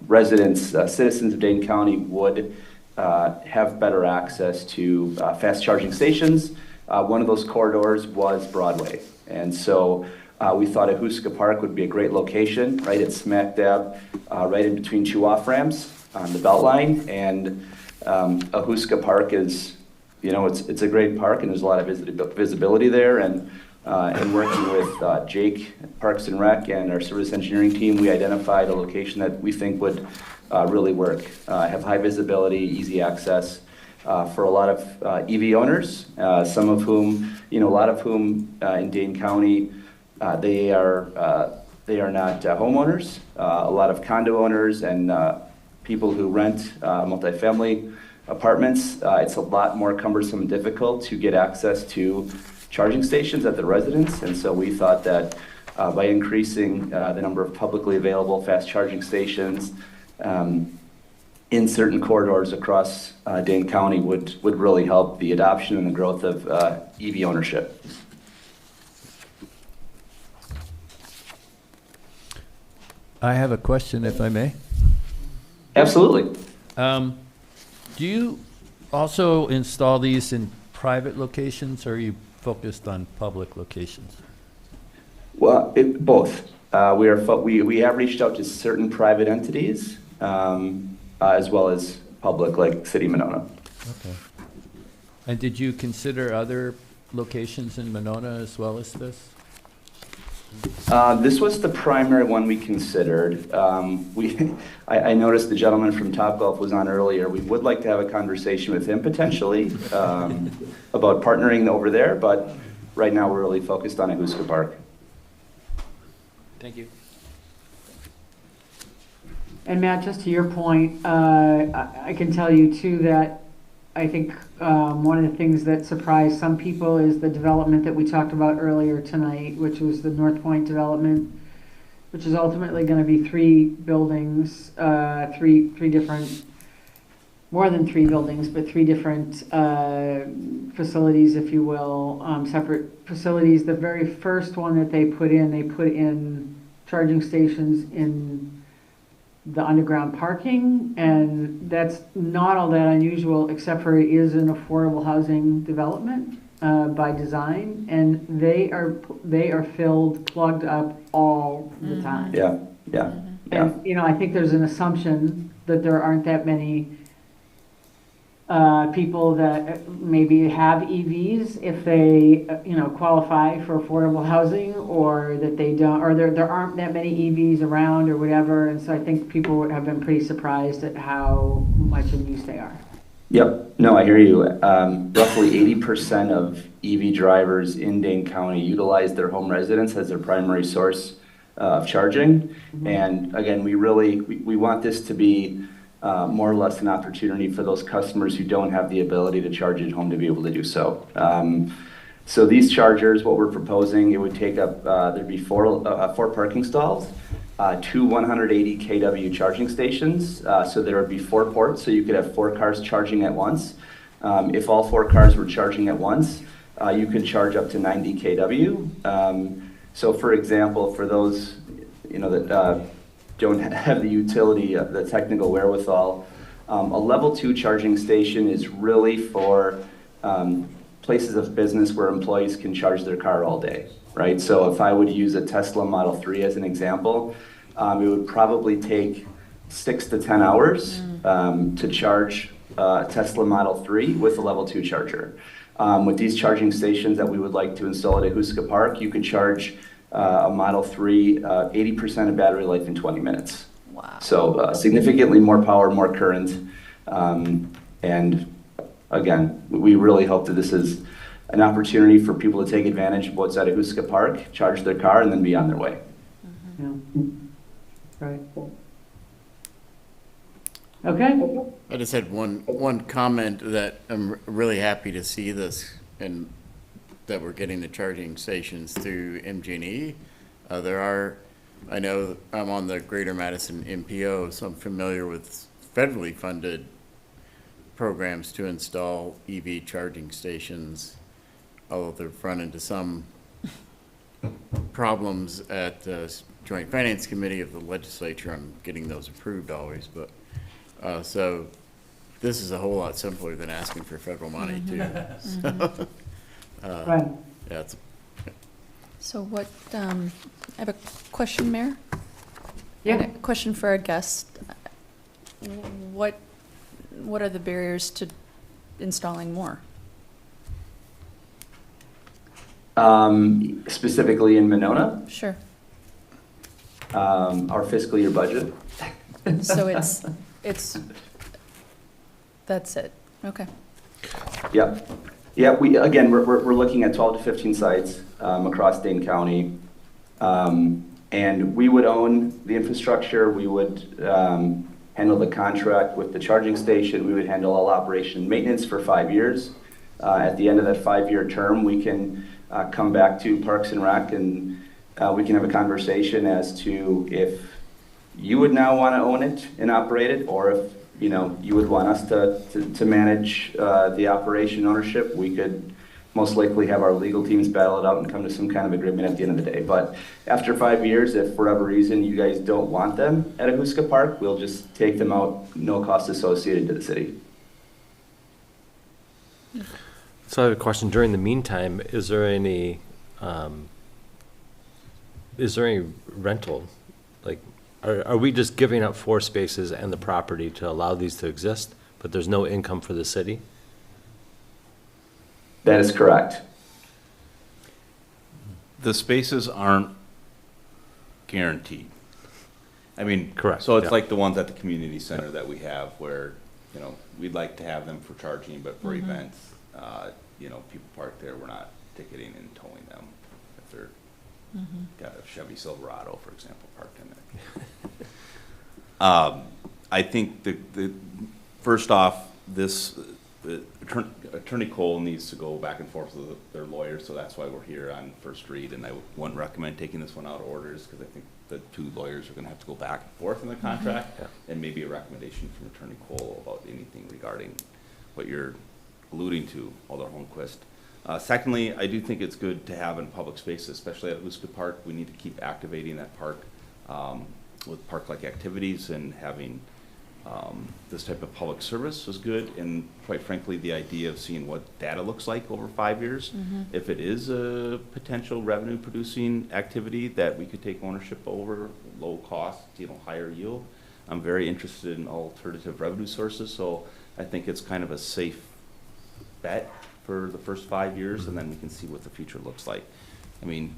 residents, citizens of Dane County would have better access to fast charging stations. One of those corridors was Broadway, and so we thought Ahuska Park would be a great location, right? It's smack dab right in between two off-ramps on the Beltline, and Ahuska Park is, it's a great park, and there's a lot of visibility there, and working with Jake, Parks and Rec, and our service engineering team, we identified a location that we think would really work. Have high visibility, easy access for a lot of EV owners, some of whom, a lot of whom in Dane County, they are not homeowners. A lot of condo owners and people who rent multifamily apartments, it's a lot more cumbersome and difficult to get access to charging stations at the residence, and so we thought that by increasing the number of publicly available fast charging stations in certain corridors across Dane County would really help the adoption and the growth of EV ownership. I have a question, if I may. Absolutely. Do you also install these in private locations, or are you focused on public locations? Well, both. We have reached out to certain private entities, as well as public, like City Monona. Okay. And did you consider other locations in Monona as well as this? This was the primary one we considered. I noticed the gentleman from Topgolf was on earlier. We would like to have a conversation with him potentially about partnering over there, but right now we're really focused on Ahuska Park. Thank you. And Matt, just to your point, I can tell you too that I think one of the things that surprised some people is the development that we talked about earlier tonight, which was the North Point development, which is ultimately going to be 3 buildings, three different, more than 3 buildings, but 3 different facilities, if you will, separate facilities. The very first one that they put in charging stations in the underground parking, and that's not all that unusual, except for it is an affordable housing development by design, and they are plugged up all the time. Yeah. And I think there's an assumption that there aren't that many people that maybe have EVs if they qualify for affordable housing, or that they don't, or there aren't that many EVs around or whatever, and so I think people have been pretty surprised at how much in use they are. Yep, no, I hear you. Roughly 80% of EV drivers in Dane County utilize their home residence as their primary source of charging. Mm-hmm. And again, we want this to be more or less an opportunity for those customers who don't have the ability to charge at home to be able to do so. So these chargers, what we're proposing, it would take up, there'd be 4 parking stalls, 2 180 kW charging stations. So there would be 4 ports, so you could have 4 cars charging at once. If all 4 cars were charging at once, you could charge up to 90 kW. So for example, for those that don't have the utility, the technical wherewithal, a level 2 charging station is really for places of business where employees can charge their car all day, right? So if I would use a Tesla Model 3 as an example, it would probably take 6 to 10 hours to charge a Tesla Model 3 with a level 2 charger. With these charging stations that we would like to install at Ahuska Park, you could charge a Model 3 80% of battery life in 20 minutes. Wow. So significantly more power, more current, and again, we really hope that this is an opportunity for people to take advantage of what's at Ahuska Park, charge their car, and then be on their way. Yeah. Right. Okay. I just had one comment that I'm really happy to see this, and that we're getting the charging stations through MG&E. I know I'm on the Greater Madison MPO, so I'm familiar with federally funded programs to install EV charging stations, although they've run into some problems at the Joint Finance Committee of the legislature on getting those approved always, but, so this is a whole lot simpler than asking for federal money too. So, Right. yeah, it's, So what, I have a question, Mayor? Yeah. And a question for our guest. What are the barriers to installing more? Specifically in Monona, Sure. our fiscal year budget. So that's it. Okay. Yep. Yeah, we're looking at 12 to 15 sites across Dane County. And we would own the infrastructure, we would handle the contract with the charging station, we would handle all operation and maintenance for 5 years. At the end of that 5-year term, we can come back to Parks and Rec and we can have a conversation as to if you would now want to own it and operate it, or if you would want us to manage the operation ownership. We could most likely have our legal teams battle it out and come to some kind of agreement at the end of the day. But after 5 years, if for whatever reason you guys don't want them at Ahuska Park, we'll just take them out, no cost associated to the city. So I have a question. During the meantime, is there any rental? Like, are we just giving up 4 spaces and the property to allow these to exist, but there's no income for the city? That is correct. The spaces aren't guaranteed. I mean, Correct, so it's yeah. like the ones at the community center that we have where, we'd like to have them for charging, but for events, people park there, we're not ticketing and towing them. If they're got a Chevy Silverado, for example, parked in there. I think the first off, Attorney Cole needs to go back and forth with their lawyers, so that's why we're here on first read, and I wouldn't recommend taking this one out of orders, because I think the 2 lawyers are gonna have to go back and forth in the contract, and maybe a recommendation from Attorney Cole about anything regarding what you're alluding to, Alder Holmquist. Secondly, I do think it's good to have in public spaces, especially at Ahuska Park. We need to keep activating that park with park-like activities, and having this type of public service is good. And quite frankly, the idea of seeing what data looks like over 5 years, if it is a potential revenue-producing activity that we could take ownership over, low cost, higher yield, I'm very interested in alternative revenue sources. So I think it's kind of a safe bet for the first 5 years, and then we can see what the future looks like. I mean,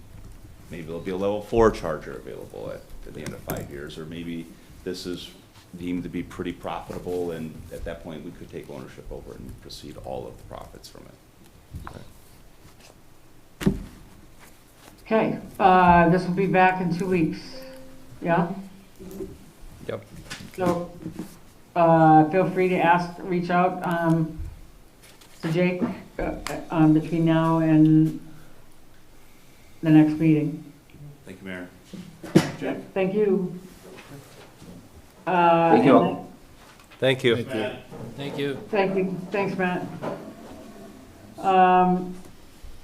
maybe there'll be a level 4 charger available at the end of 5 years, or maybe this is deemed to be pretty profitable, and at that point we could take ownership over and proceed all of the profits from it. Okay, this will be back in 2 weeks. Yeah? Yep. So, feel free to reach out to Jake between now and the next meeting. Thank you, Mayor. Jake? Thank you. Thank you all. Thank you. Thank you. Thank you. Thanks, Matt.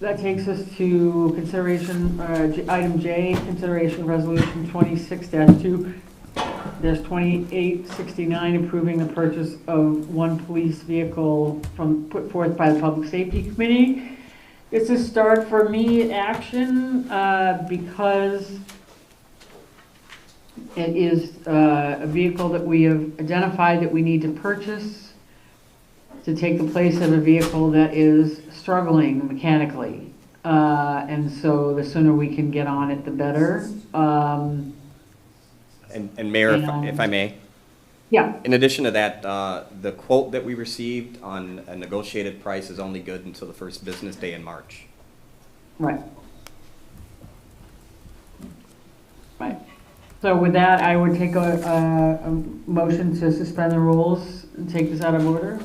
That takes us to consideration, item J, consideration resolution 26-2-2869, approving the purchase of 1 police vehicle put forth by the Public Safety Committee. It's a start for me action because it is a vehicle that we have identified that we need to purchase to take the place of a vehicle that is struggling mechanically. And so the sooner we can get on it, the better. And Mayor, if I may, Yeah. in addition to that, the quote that we received on a negotiated price is only good until the first business day in March. Right. Right. So with that, I would take a motion to suspend the rules and take this out of order.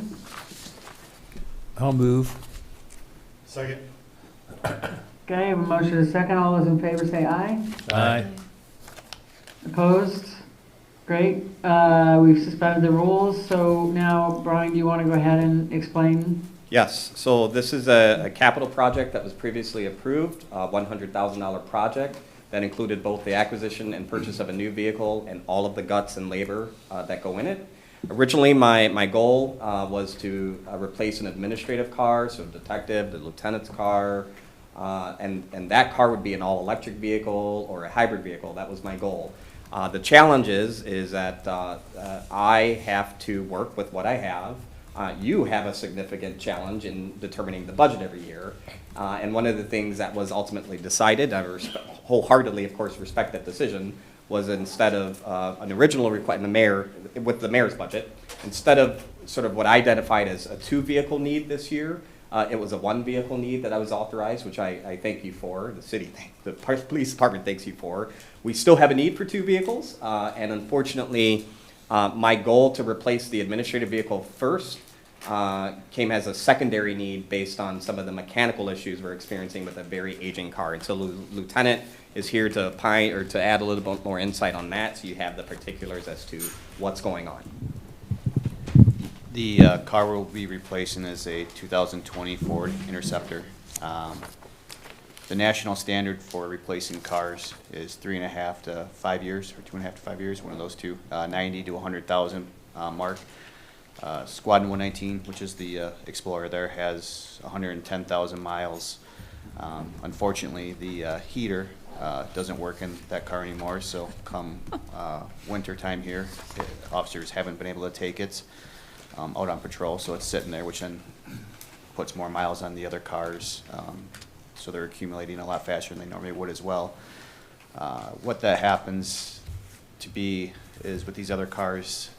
I'll move. Second. Okay, I have a motion and a second. All those in favor say aye. Aye. Opposed? Great. We've suspended the rules, so now, Brian, do you want to go ahead and explain? Yes, so this is a capital project that was previously approved, a $100,000 project that included both the acquisition and purchase of a new vehicle and all of the guts and labor that go in it. Originally, my goal was to replace an administrative car, so detective, the lieutenant's car, and that car would be an all-electric vehicle or a hybrid vehicle. That was my goal. The challenge is that I have to work with what I have. You have a significant challenge in determining the budget every year. And one of the things that was ultimately decided, I wholeheartedly, of course, respect that decision, was instead of an original request, with the mayor's budget, instead of sort of what I identified as a 2-vehicle need this year, it was a 1-vehicle need that I was authorized, which I thank you for. The city, the police department thanks you for. We still have a need for 2 vehicles, and unfortunately, my goal to replace the administrative vehicle first came as a secondary need based on some of the mechanical issues we're experiencing with a very aging car. And so Lieutenant is here to add a little bit more insight on that, so you have the particulars as to what's going on. The car we'll be replacing is a 2020 Ford Interceptor. The national standard for replacing cars is 3.5 to 5 years, or 2.5 to 5 years, one of those two, 90 to 100,000 mark. Squadron 119, which is the Explorer there, has 110,000 miles. Unfortunately, the heater doesn't work in that car anymore, so come winter time here, officers haven't been able to take it out on patrol, so it's sitting there, which then puts more miles on the other cars. So they're accumulating a lot faster than they normally would as well. What that happens to be is with these other cars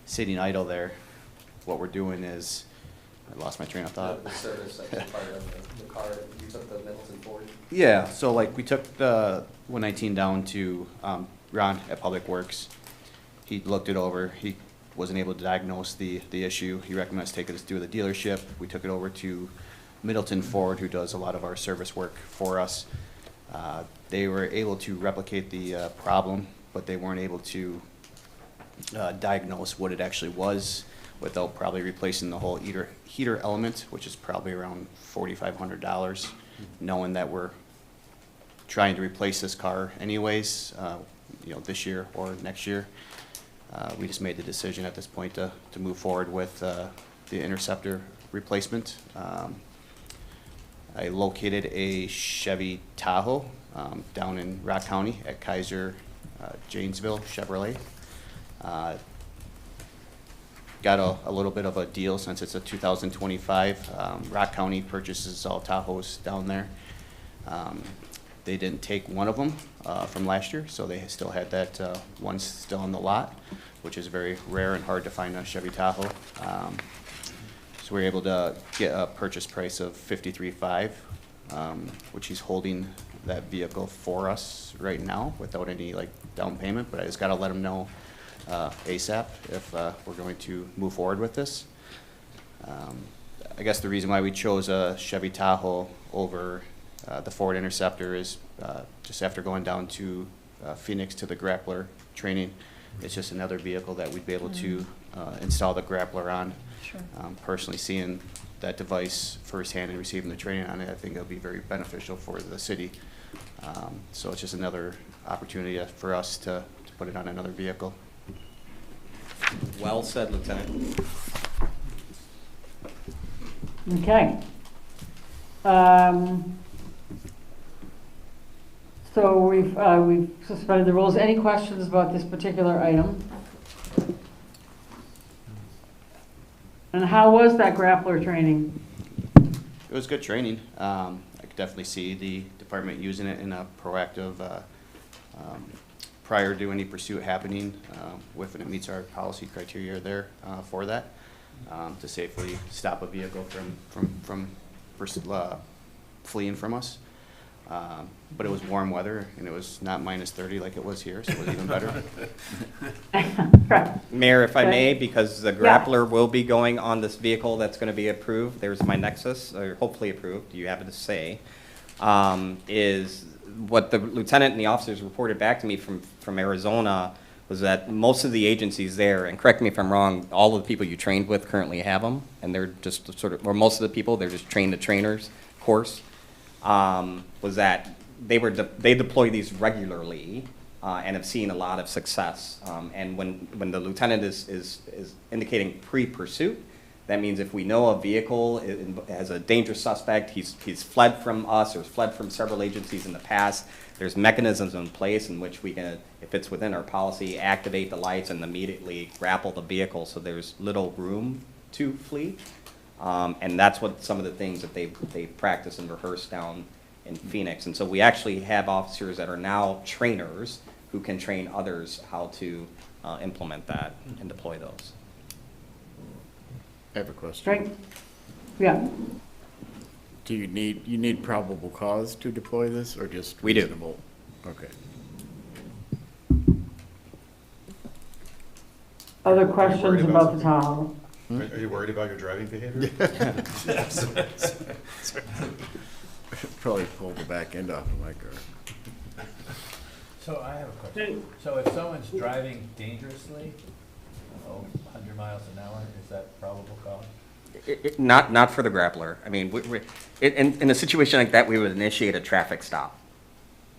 sitting idle there, what we're doing is, I lost my train of thought. The service that's part of the car, you took the Middleton Ford? Yeah, so like we took the 119 down to Ron at Public Works. He looked it over. He wasn't able to diagnose the issue. He recommended us take it through the dealership. We took it over to Middleton Ford, who does a lot of our service work for us. They were able to replicate the problem, but they weren't able to diagnose what it actually was without probably replacing the whole heater element, which is probably around $4,500, knowing that we're trying to replace this car anyways, this year or next year. We just made the decision at this point to move forward with the Interceptor replacement. I located a Chevy Tahoe down in Rock County at Kaiser Janesville Chevrolet. Got a little bit of a deal since it's a 2025. Rock County purchases all Tahoes down there. They didn't take one of them from last year, so they still had that one still on the lot, which is very rare and hard to find a Chevy Tahoe. So we were able to get a purchase price of $53,500, which he's holding that vehicle for us right now without any down payment, but I just got to let him know ASAP if we're going to move forward with this. I guess the reason why we chose a Chevy Tahoe over the Ford Interceptor is just after going down to Phoenix to the grappler training, it's just another vehicle that we'd be able to install the grappler on. Sure. Personally seeing that device firsthand and receiving the training on it, I think it'll be very beneficial for the city. So it's just another opportunity for us to put it on another vehicle. Well said, Lieutenant. Okay. So we've suspended the rules. Any questions about this particular item? And how was that grappler training? It was good training. I could definitely see the department using it in a proactive, prior to any pursuit happening, if it meets our policy criteria there for that, to safely stop a vehicle from fleeing from us. But it was warm weather, and it was not -30 like it was here, so it was even better. Mayor, if I may, because the grappler will be going on this vehicle that's going to be approved, there's my nexus, or hopefully approved, you have it to say, is what the lieutenant and the officers reported back to me from Arizona was that most of the agencies there, and correct me if I'm wrong, all of the people you trained with currently have them, and they're just sort of, or most of the people, they're just trained to trainers course, was that they deploy these regularly and have seen a lot of success. And when the lieutenant is indicating pre-pursuit, that means if we know a vehicle has a dangerous suspect, he's fled from us or fled from several agencies in the past, there's mechanisms in place in which we can, if it's within our policy, activate the lights and immediately grapple the vehicle so there's little room to flee. And that's what some of the things that they practice and rehearse down in Phoenix. And so we actually have officers that are now trainers who can train others how to implement that and deploy those. I have a question. Great. Yeah. Do you need probable cause to deploy this, or just We do. reasonable? Okay. Other questions about the Tahoe? Are you worried about your driving behavior? Probably pull the back end off of my car. So I have a question. So if someone's driving dangerously, 100 miles an hour, is that probable cause? Not for the grappler. I mean, in a situation like that, we would initiate a traffic stop.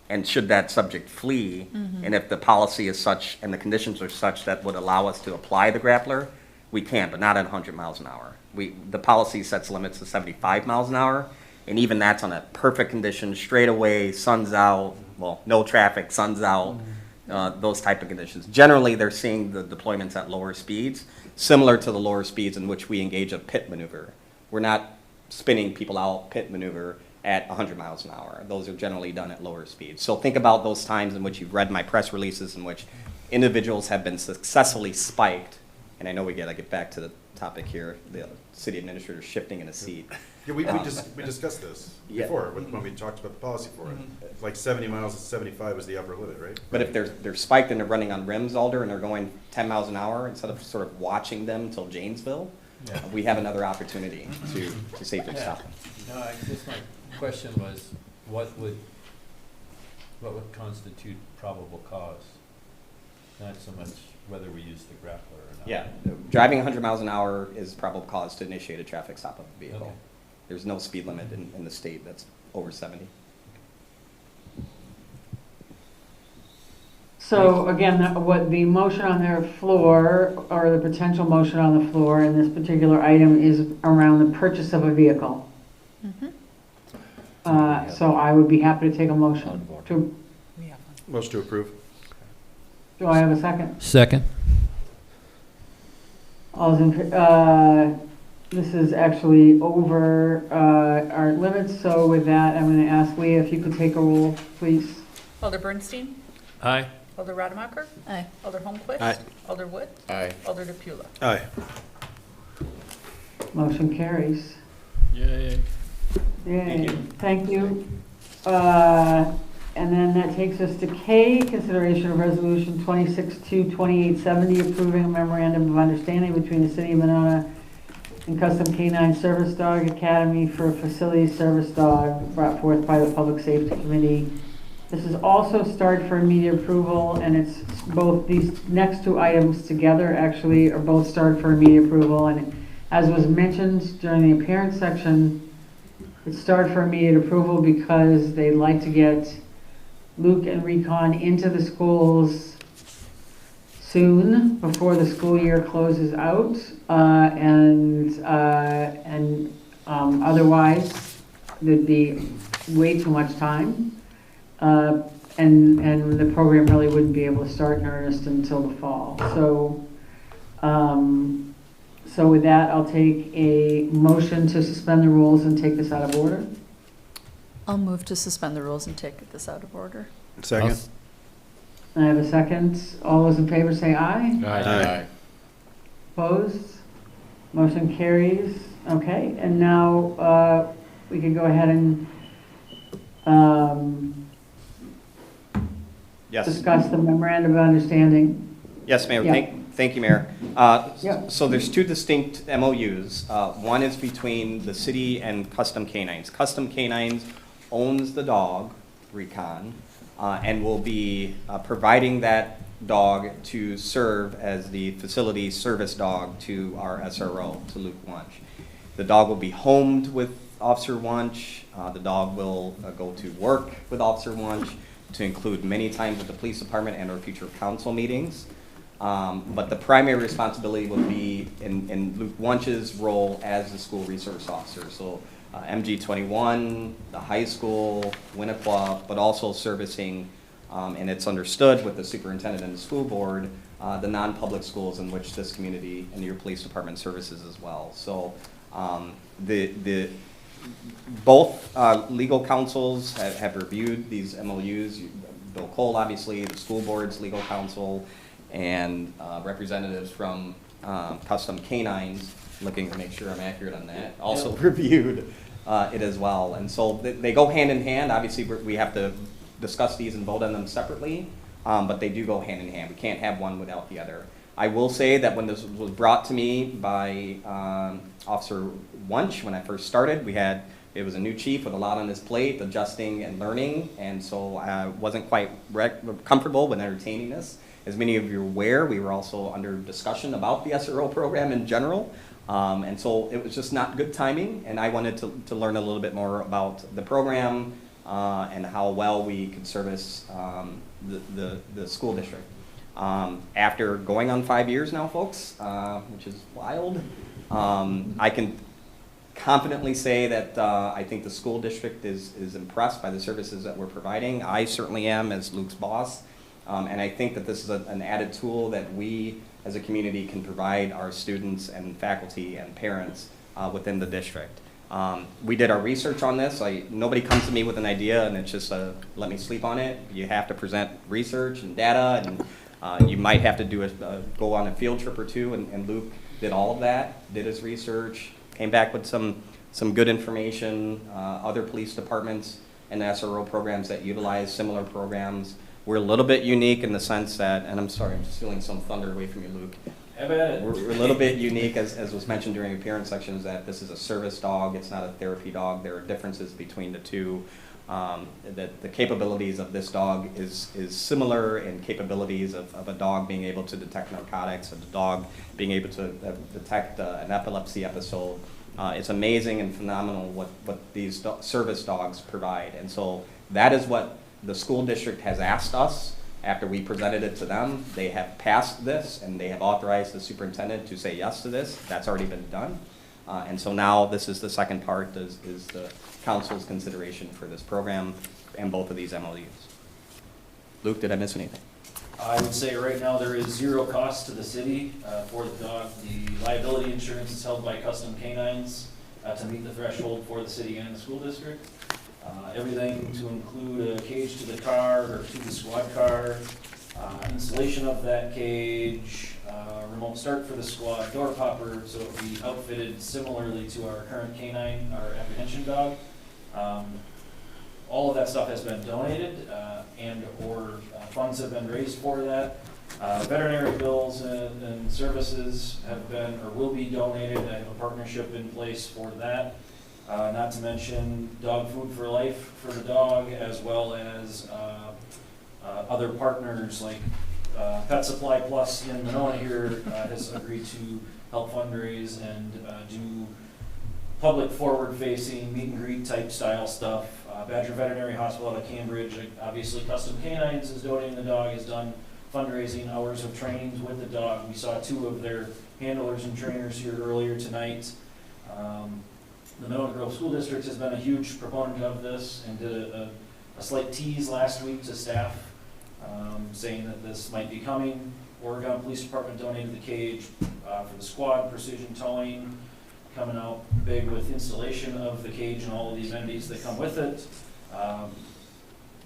And should that subject flee, and if the policy is such and the conditions are such that would allow us to apply the grappler, we can, but not at 100 miles an hour. The policy sets limits to 75 miles an hour, and even that's on a perfect condition, straight away, sun's out, well, no traffic, sun's out, those type of conditions. Generally, they're seeing the deployments at lower speeds, similar to the lower speeds in which we engage a pit maneuver. We're not spinning people out pit maneuver at 100 miles an hour. Those are generally done at lower speeds. So think about those times in which you've read my press releases in which individuals have been successfully spiked. And I know we gotta get back to the topic here, the city administrator shifting in a seat. Yeah, we discussed this before, when we talked about the policy for it. Like 70 miles to 75 was the upper limit, right? But if they're spiked and they're running on rims, Alder, and they're going 10 miles an hour, instead of sort of watching them till Janesville, we have another opportunity to safely stop them. No, I guess my question was, what would constitute probable cause? Not so much whether we use the grappler or not. Yeah, driving 100 miles an hour is probable cause to initiate a traffic stop of the vehicle. Okay. There's no speed limit in the state that's over 70. So again, what the motion on their floor, or the potential motion on the floor in this particular item is around the purchase of a vehicle. So I would be happy to take a motion to, Motion to approve. do I have a second? Second. All's in, this is actually over our limits, so with that, I'm going to ask Leah if you could take a roll, please. Alder Bernstein? Aye. Alder Rademacher? Aye. Alder Holmquist? Aye. Alder Wood? Aye. Alder DePula? Aye. Motion carries. Yay. Yay, thank you. And then that takes us to K, consideration of resolution 26-2870, approving a memorandum of understanding between the city of Monona and Custom K-9 Service Dog Academy for a facility service dog brought forth by the Public Safety Committee. This is also start for immediate approval, and it's both, these next two items together actually are both start for immediate approval. And as was mentioned during the appearance section, it's start for immediate approval because they'd like to get Luke and Recon into the schools soon, before the school year closes out, otherwise there'd be way too much time, and the program really wouldn't be able to start in earnest until the fall. So with that, I'll take a motion to suspend the rules and take this out of order. I'll move to suspend the rules and take this out of order. Second. I have a second. All those in favor say aye. Aye. Opposed? Motion carries. Okay, and now we can go ahead and Yes. discuss the memorandum of understanding. Yes, Mayor. Yeah. Thank you, Mayor. Yeah. So there's two distinct MOUs. One is between the city and Custom Canines. Custom Canines owns the dog, Recon, and will be providing that dog to serve as the facility service dog to our SRO, to Luke Wunsch. The dog will be homed with Officer Wunsch. The dog will go to work with Officer Wunsch, to include many times at the police department and our future council meetings. But the primary responsibility will be in Luke Wunsch's role as the school resource officer. So MG21, the high school, Winnequa, but also servicing, and it's understood with the superintendent and the school board, the non-public schools in which this community and your police department services as well. So both legal counsels have reviewed these MOUs. Bill Cole, obviously, the school board's legal counsel, and representatives from Custom Canines, looking to make sure I'm accurate on that, also reviewed it as well. And so they go hand in hand. Obviously, we have to discuss these and vote on them separately, but they do go hand in hand. We can't have one without the other. I will say that when this was brought to me by Officer Wunsch, when I first started, it was a new chief with a lot on his plate, adjusting and learning, and so I wasn't quite comfortable with entertaining this. As many of you are aware, we were also under discussion about the SRO program in general, and so it was just not good timing, and I wanted to learn a little bit more about the program and how well we could service the school district. After going on 5 years now, folks, which is wild, I can confidently say that I think the school district is impressed by the services that we're providing. I certainly am, as Luke's boss, and I think that this is an added tool that we as a community can provide our students and faculty and parents within the district. We did our research on this. Nobody comes to me with an idea and it's just let me sleep on it. You have to present research and data, and you might have to go on a field trip or two, and Luke did all of that, did his research, came back with some good information. Other police departments and SRO programs that utilize similar programs. We're a little bit unique in the sense that, and I'm sorry, I'm stealing some thunder away from you, Luke. Have at it. We're a little bit unique, as was mentioned during the appearance section, is that this is a service dog. It's not a therapy dog. There are differences between the two. That the capabilities of this dog is similar in capabilities of a dog being able to detect narcotics, of the dog being able to detect an epilepsy episode. It's amazing and phenomenal what these service dogs provide. And so that is what the school district has asked us. After we presented it to them, they have passed this and they have authorized the superintendent to say yes to this. That's already been done. And so now this is the second part, is the council's consideration for this program and both of these MOUs. Luke, did I miss anything? I would say right now there is zero cost to the city for the dog. The liability insurance is held by Custom Canines to meet the threshold for the city and the school district. Everything to include a cage to the car or to the squad car, installation of that cage, remote start for the squad, door popper, so it will be outfitted similarly to our current canine, our apprehension dog. All of that stuff has been donated and/or funds have been raised for that. Veterinary bills and services have been or will be donated. I have a partnership in place for that. Not to mention dog food for life for the dog, as well as other partners like Pet Supply Plus in Monona here has agreed to help fundraise and do public forward-facing meet and greet type style stuff. Badger Veterinary Hospital out of Cambridge, obviously Custom Canines is donating the dog, has done fundraising hours of trainings with the dog. We saw 2 of their handlers and trainers here earlier tonight. The Monona Grove School District has been a huge proponent of this and did a slight tease last week to staff saying that this might be coming. Oregon Police Department donated the cage for the squad, precision towing, coming out big with installation of the cage and all of these amenities that come with it.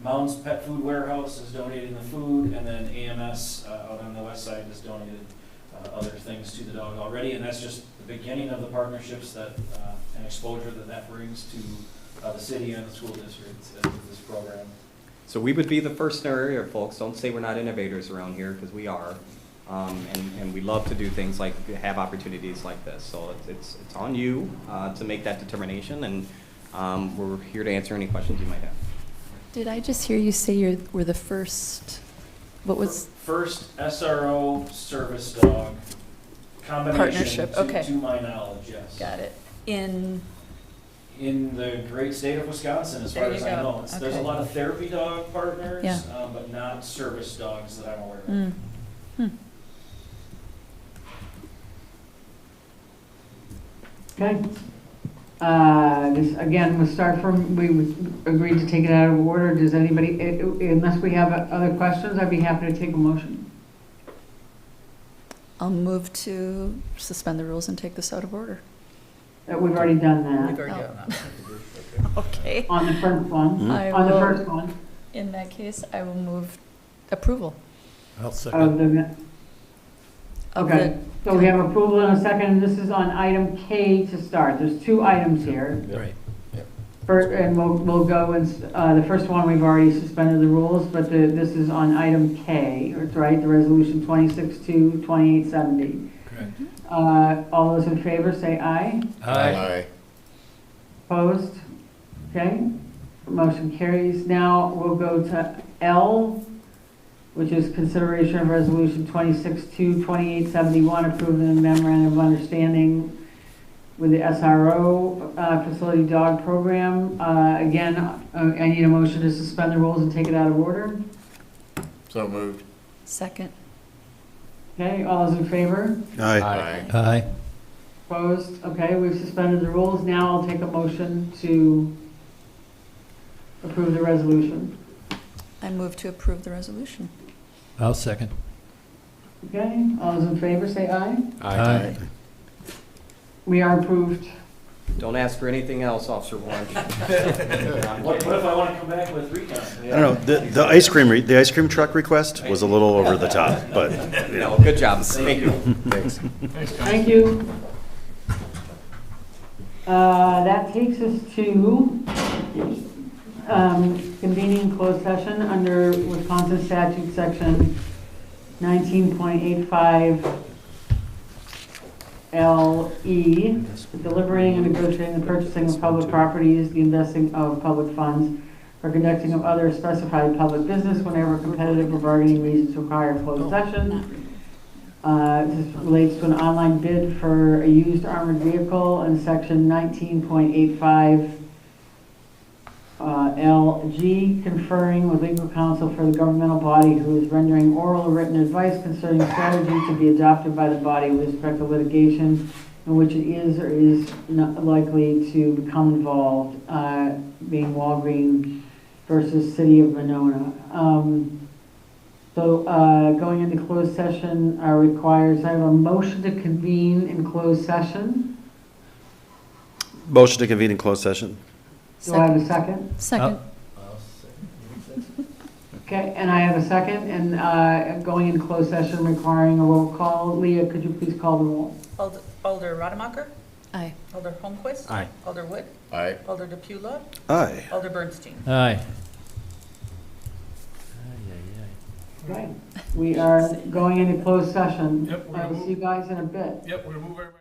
Mounds Pet Food Warehouse is donating the food, and then AMS out on the west side has donated other things to the dog already, and that's just the beginning of the partnerships that and exposure that brings to the city and the school district with this program. So we would be the first in our area, folks. Don't say we're not innovators around here, because we are. And we love to do things like have opportunities like this. So it's on you to make that determination, and we're here to answer any questions you might have. Did I just hear you say we're the first, what was? First SRO service dog combination, Partnership, okay. to my knowledge, yes. Got it. In the great state of Wisconsin, as There far you as I go. know. There's a Okay. lot of therapy dog partners, Yeah. but not service dogs that I'm aware of. Mm. Hmm. Okay. This, again, we'll start from, we agreed to take it out of order. Does anybody, unless we have other questions, I'd be happy to take a motion. I'll move to suspend the rules and take this out of order. We've already done We've that. already done that. Okay. On the first one. I On the will- first one. In that case, I will move approval. I'll Of second. the, of okay. So we have approval in a second, and this is on item K to start. There's two items here. Right. First, and we'll go, and the first one, we've already suspended the rules, but this is on item K, right, the resolution 26-2870. Correct. All those in favor, say aye. Aye. Opposed? Okay, motion carries. Now we'll go to L, which is consideration of resolution 26-2871, approving the memorandum of understanding with the SRO facility dog program. Again, I need a motion to suspend the rules and take it out of order. So moved. Second. Okay, all those in favor? Aye. Opposed? Okay, we've suspended the rules. Now I'll take a motion to approve the resolution. I move to approve the resolution. I'll second. Okay, all those in favor, say aye. Aye. We are approved. Don't ask for anything else, Officer Warren. What if I want to come back with recon? I don't know, the ice cream truck request was a little over the top, but, you know. No, good job. Thank you. Thanks. Thank you. That takes us to convening closed session under Wisconsin statute section 19.85 LE, deliberating and negotiating the purchasing of public properties, the investing of public funds, or conducting of other specified public business whenever competitive or bargaining reasons require closed session. This relates to an online bid for a used armored vehicle in section 19.85 LG, conferring with legal counsel for the governmental body who is rendering oral or written advice concerning strategy to be adopted by the body with respect to litigation in which it is or is not likely to become involved, being Walgreen versus City of Monona. Going into closed session requires, I have a motion to convene in closed session. Motion to convene in closed session. Do I have a second? Second. Okay, and I have a second, and going into closed session requiring a roll call. Leah, could you please call the roll? Alder Rademacher, Aye. Alder Holmquist. Aye. Alder Wood, Aye. Alder DePula, Aye. Alder Bernstein. Aye. Okay, we are going into closed session. Yep, we're I gonna will see you guys in a bit. Yep, we're gonna move everybody.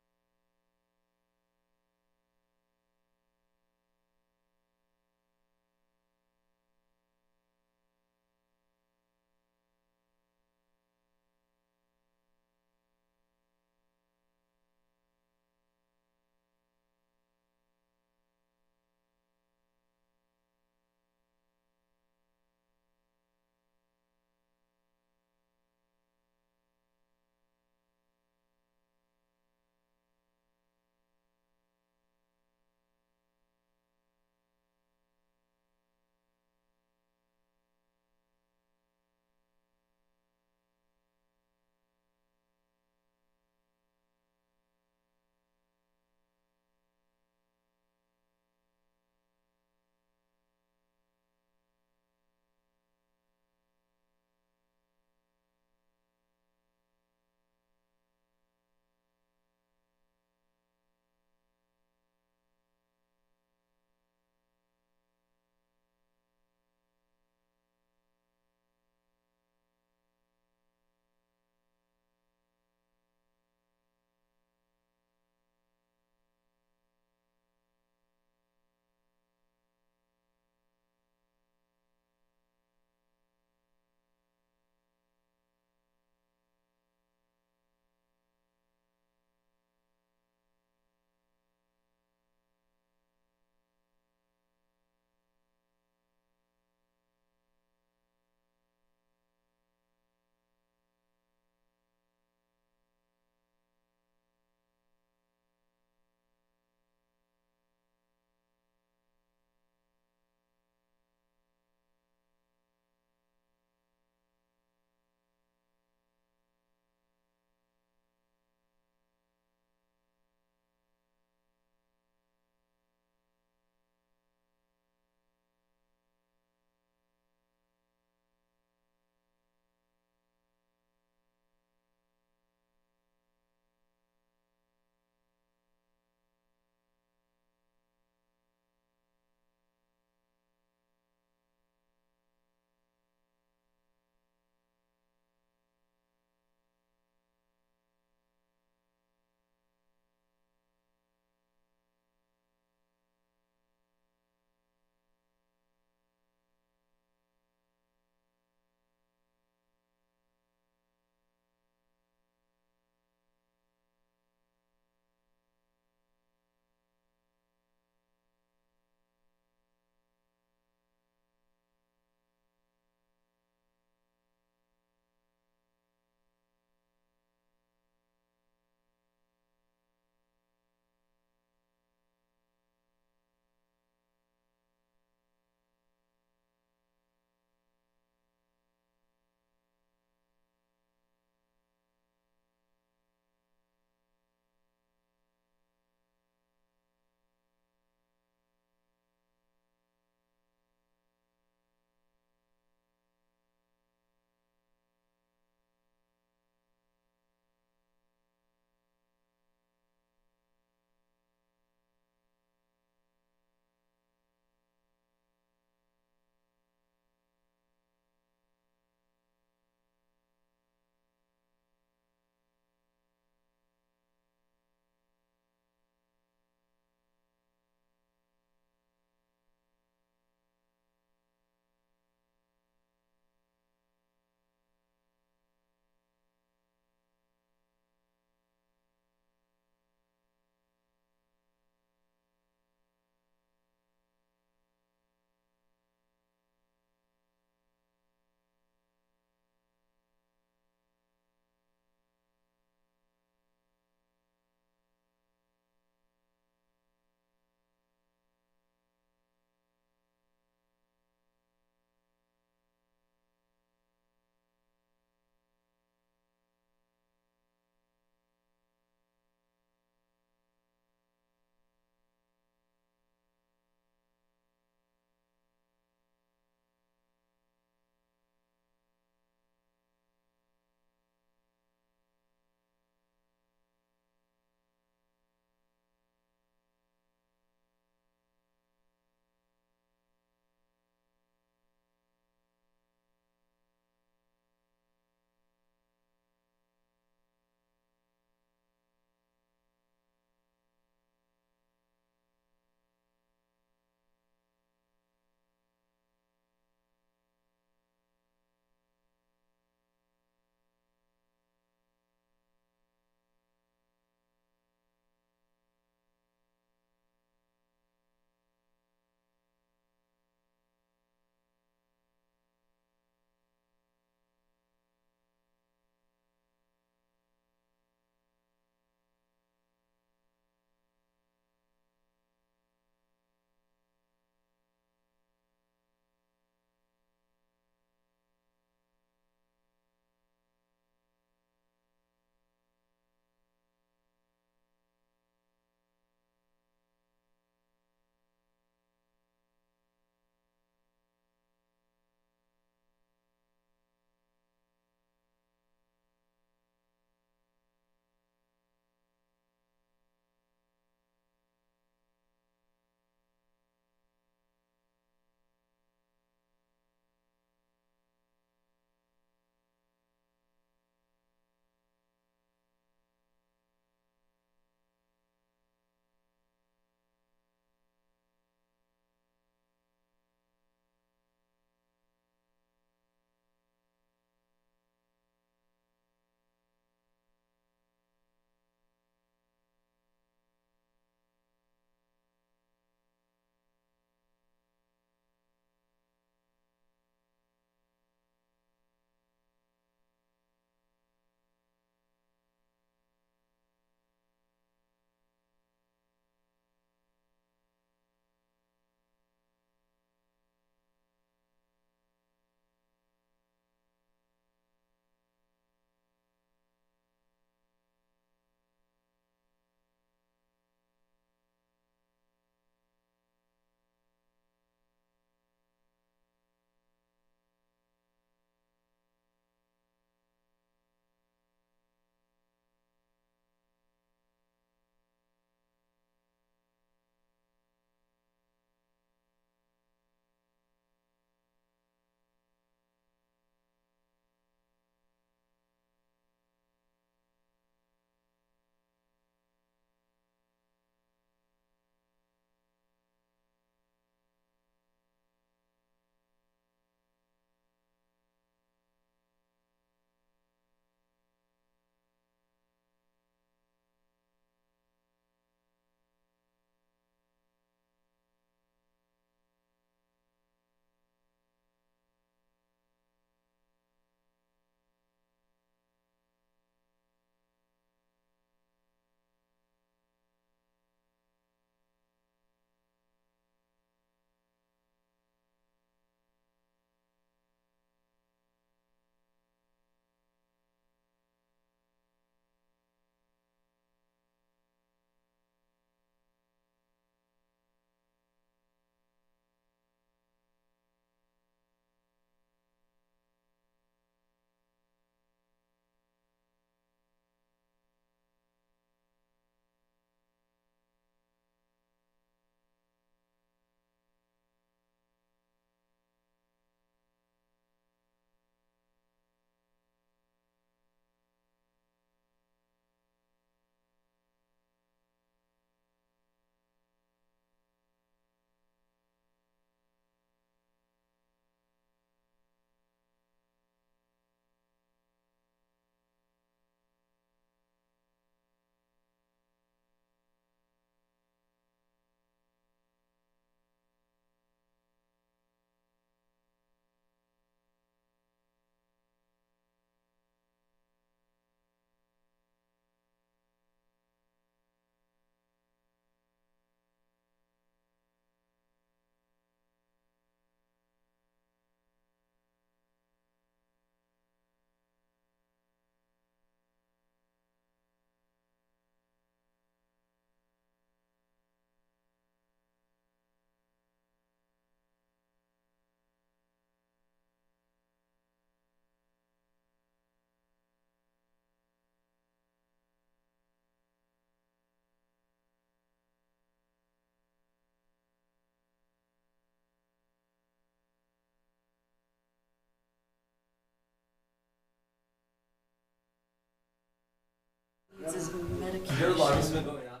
This is medication. Your alarm's been going off.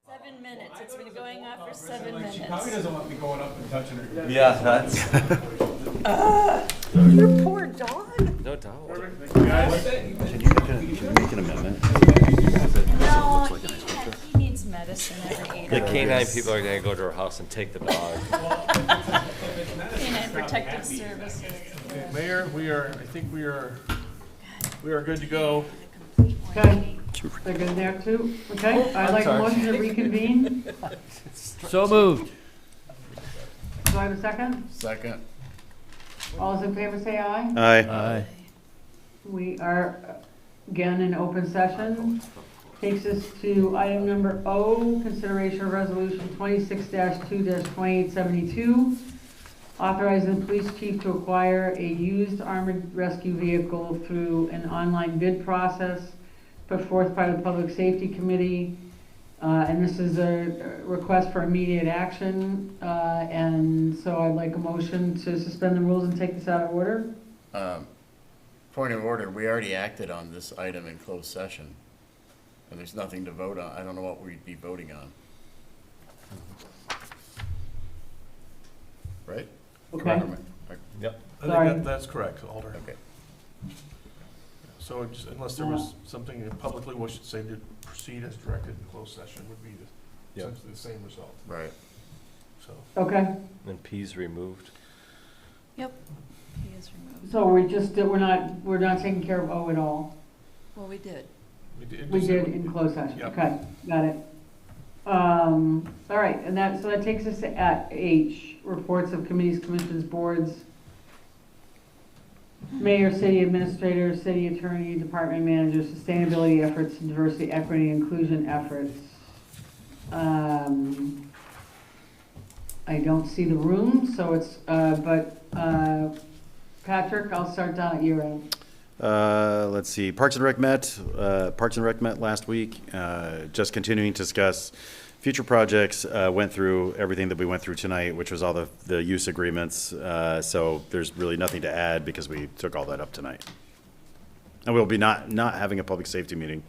7 minutes. It's been going off for 7 minutes. She probably doesn't want me going up and touching her. Yeah, that's. Your poor dog. No doubt. Can you make an amendment? No, he needs medicine every 8 The hours. canine people are gonna go to her house and take the dog. Canine Protective Services. Mayor, I think we are good to go. Okay, they're good there too? Okay, I'd like a motion to reconvene. So moved. Do I have a second? Second. All those in favor say aye. Aye. We are again in open session. Takes us to item number O, consideration of resolution 26-2-2872, authorizing the police chief to acquire a used armored rescue vehicle through an online bid process put forth by the Public Safety Committee. And this is a request for immediate action. And so I'd like a motion to suspend the rules and take this out of order. Point of order, we already acted on this item in closed session. And there's nothing to vote on. I don't know what we'd be voting on. Right? Okay. Yep. I Sorry. think that's correct, Alder. Okay. So unless there was something you publicly wish to say, to proceed as directed in closed session would be Yep. essentially the same result. Right. So, Okay, And P's removed. Yep, he is removed. so we're not taking care of O at all. Well, we did. We did in closed session, Yep. okay, got it. All right, and so that takes us to at H, reports of committees, commissions, boards, mayor, city administrator, city attorney, department manager, sustainability efforts, and diversity, equity, inclusion efforts. I don't see the room, so it's, Patrick, I'll start down at your end. Let's see, Parks and Rec met last week, just continuing to discuss future projects, went through everything that we went through tonight, which was all the use agreements, so there's really nothing to add because we took all that up tonight. And we'll be not having a public safety meeting,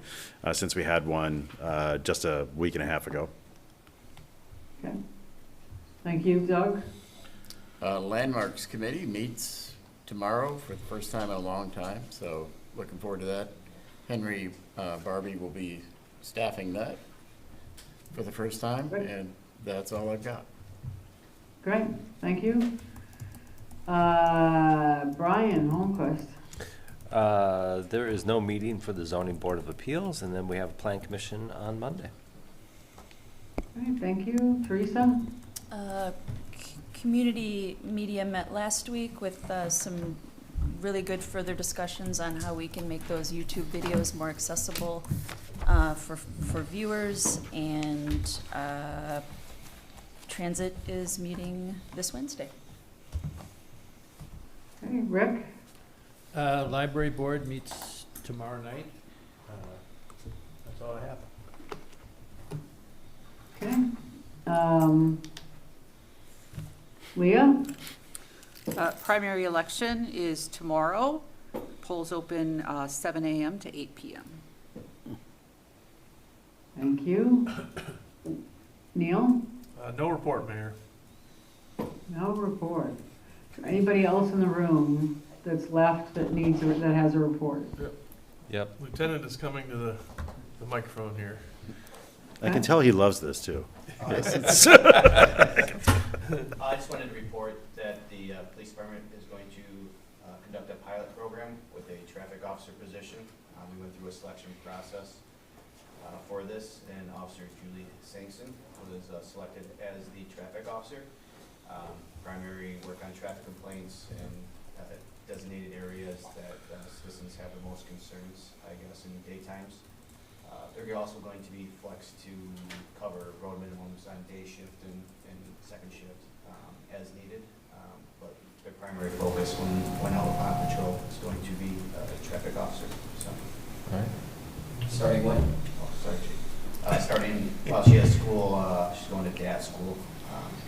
since we had one, just a week and a half ago. Okay. Thank you, Doug. Landmarks Committee meets tomorrow for the first time in a long time, so looking forward to that. Henry Barbie will be staffing that for the first time, Great. and that's all I've got. Great, thank you. Brian Holmquist. There is no meeting for the Zoning Board of Appeals, and then we have a Plan Commission on Monday. Great, thank you. Teresa? Community media met last week with some really good further discussions on how we can make those YouTube videos more accessible for viewers, and Transit is meeting this Wednesday. Okay, Rick? Library Board meets tomorrow night. That's all I have. Okay. Leah? Primary election is tomorrow. Polls open 7 a.m. to 8 p.m. Thank you. Neil? no report, Mayor. No report. Is there anybody else in the room that's left that has a report? Yep. Lieutenant is coming to the microphone here. I can tell he loves this too. I just wanted to report that the police department is going to conduct a pilot program with a traffic officer position. We went through a selection process for this, and Officer Julie Sankson was selected as the traffic officer. Primary work on traffic complaints and designated areas that citizens have the most concerns, I guess, in the daytimes. They're also going to be flexed to cover road minimums on day shift and second shift as needed. But their primary focus when out on patrol is going to be a traffic officer. So, All right. starting when? Oh, sorry, Chief. Starting while she has school, she's going to DAT school to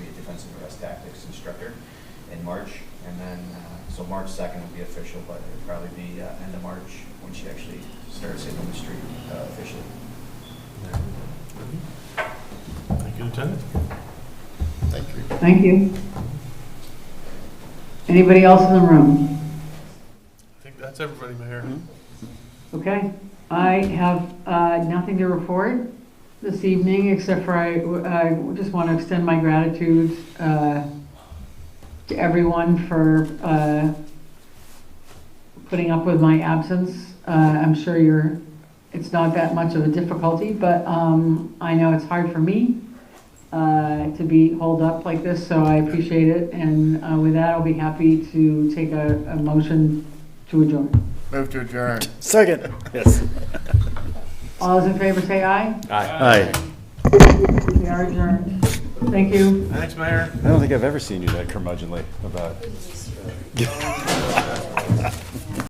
be a defensive arrest tactics instructor in March, And then, so March 2nd will be official, but it'll probably be end of March when she actually starts hitting the street officially. Thank you, Lieutenant. Thank you. Thank you. Anybody else in the room? I think that's everybody, Mayor. Okay, I have nothing to report this evening, except for I just want to extend my gratitude to everyone for putting up with my absence. I'm sure it's not that much of a difficulty, but I know it's hard for me to be holed up like this, so I appreciate it. And with that, I'll be happy to take a motion to adjourn. Move to adjourn. Second. Yes. All those in favor say aye. Aye. We are adjourned. Thank you. Thanks, Mayor. I don't think I've ever seen you that curmudgeonly about.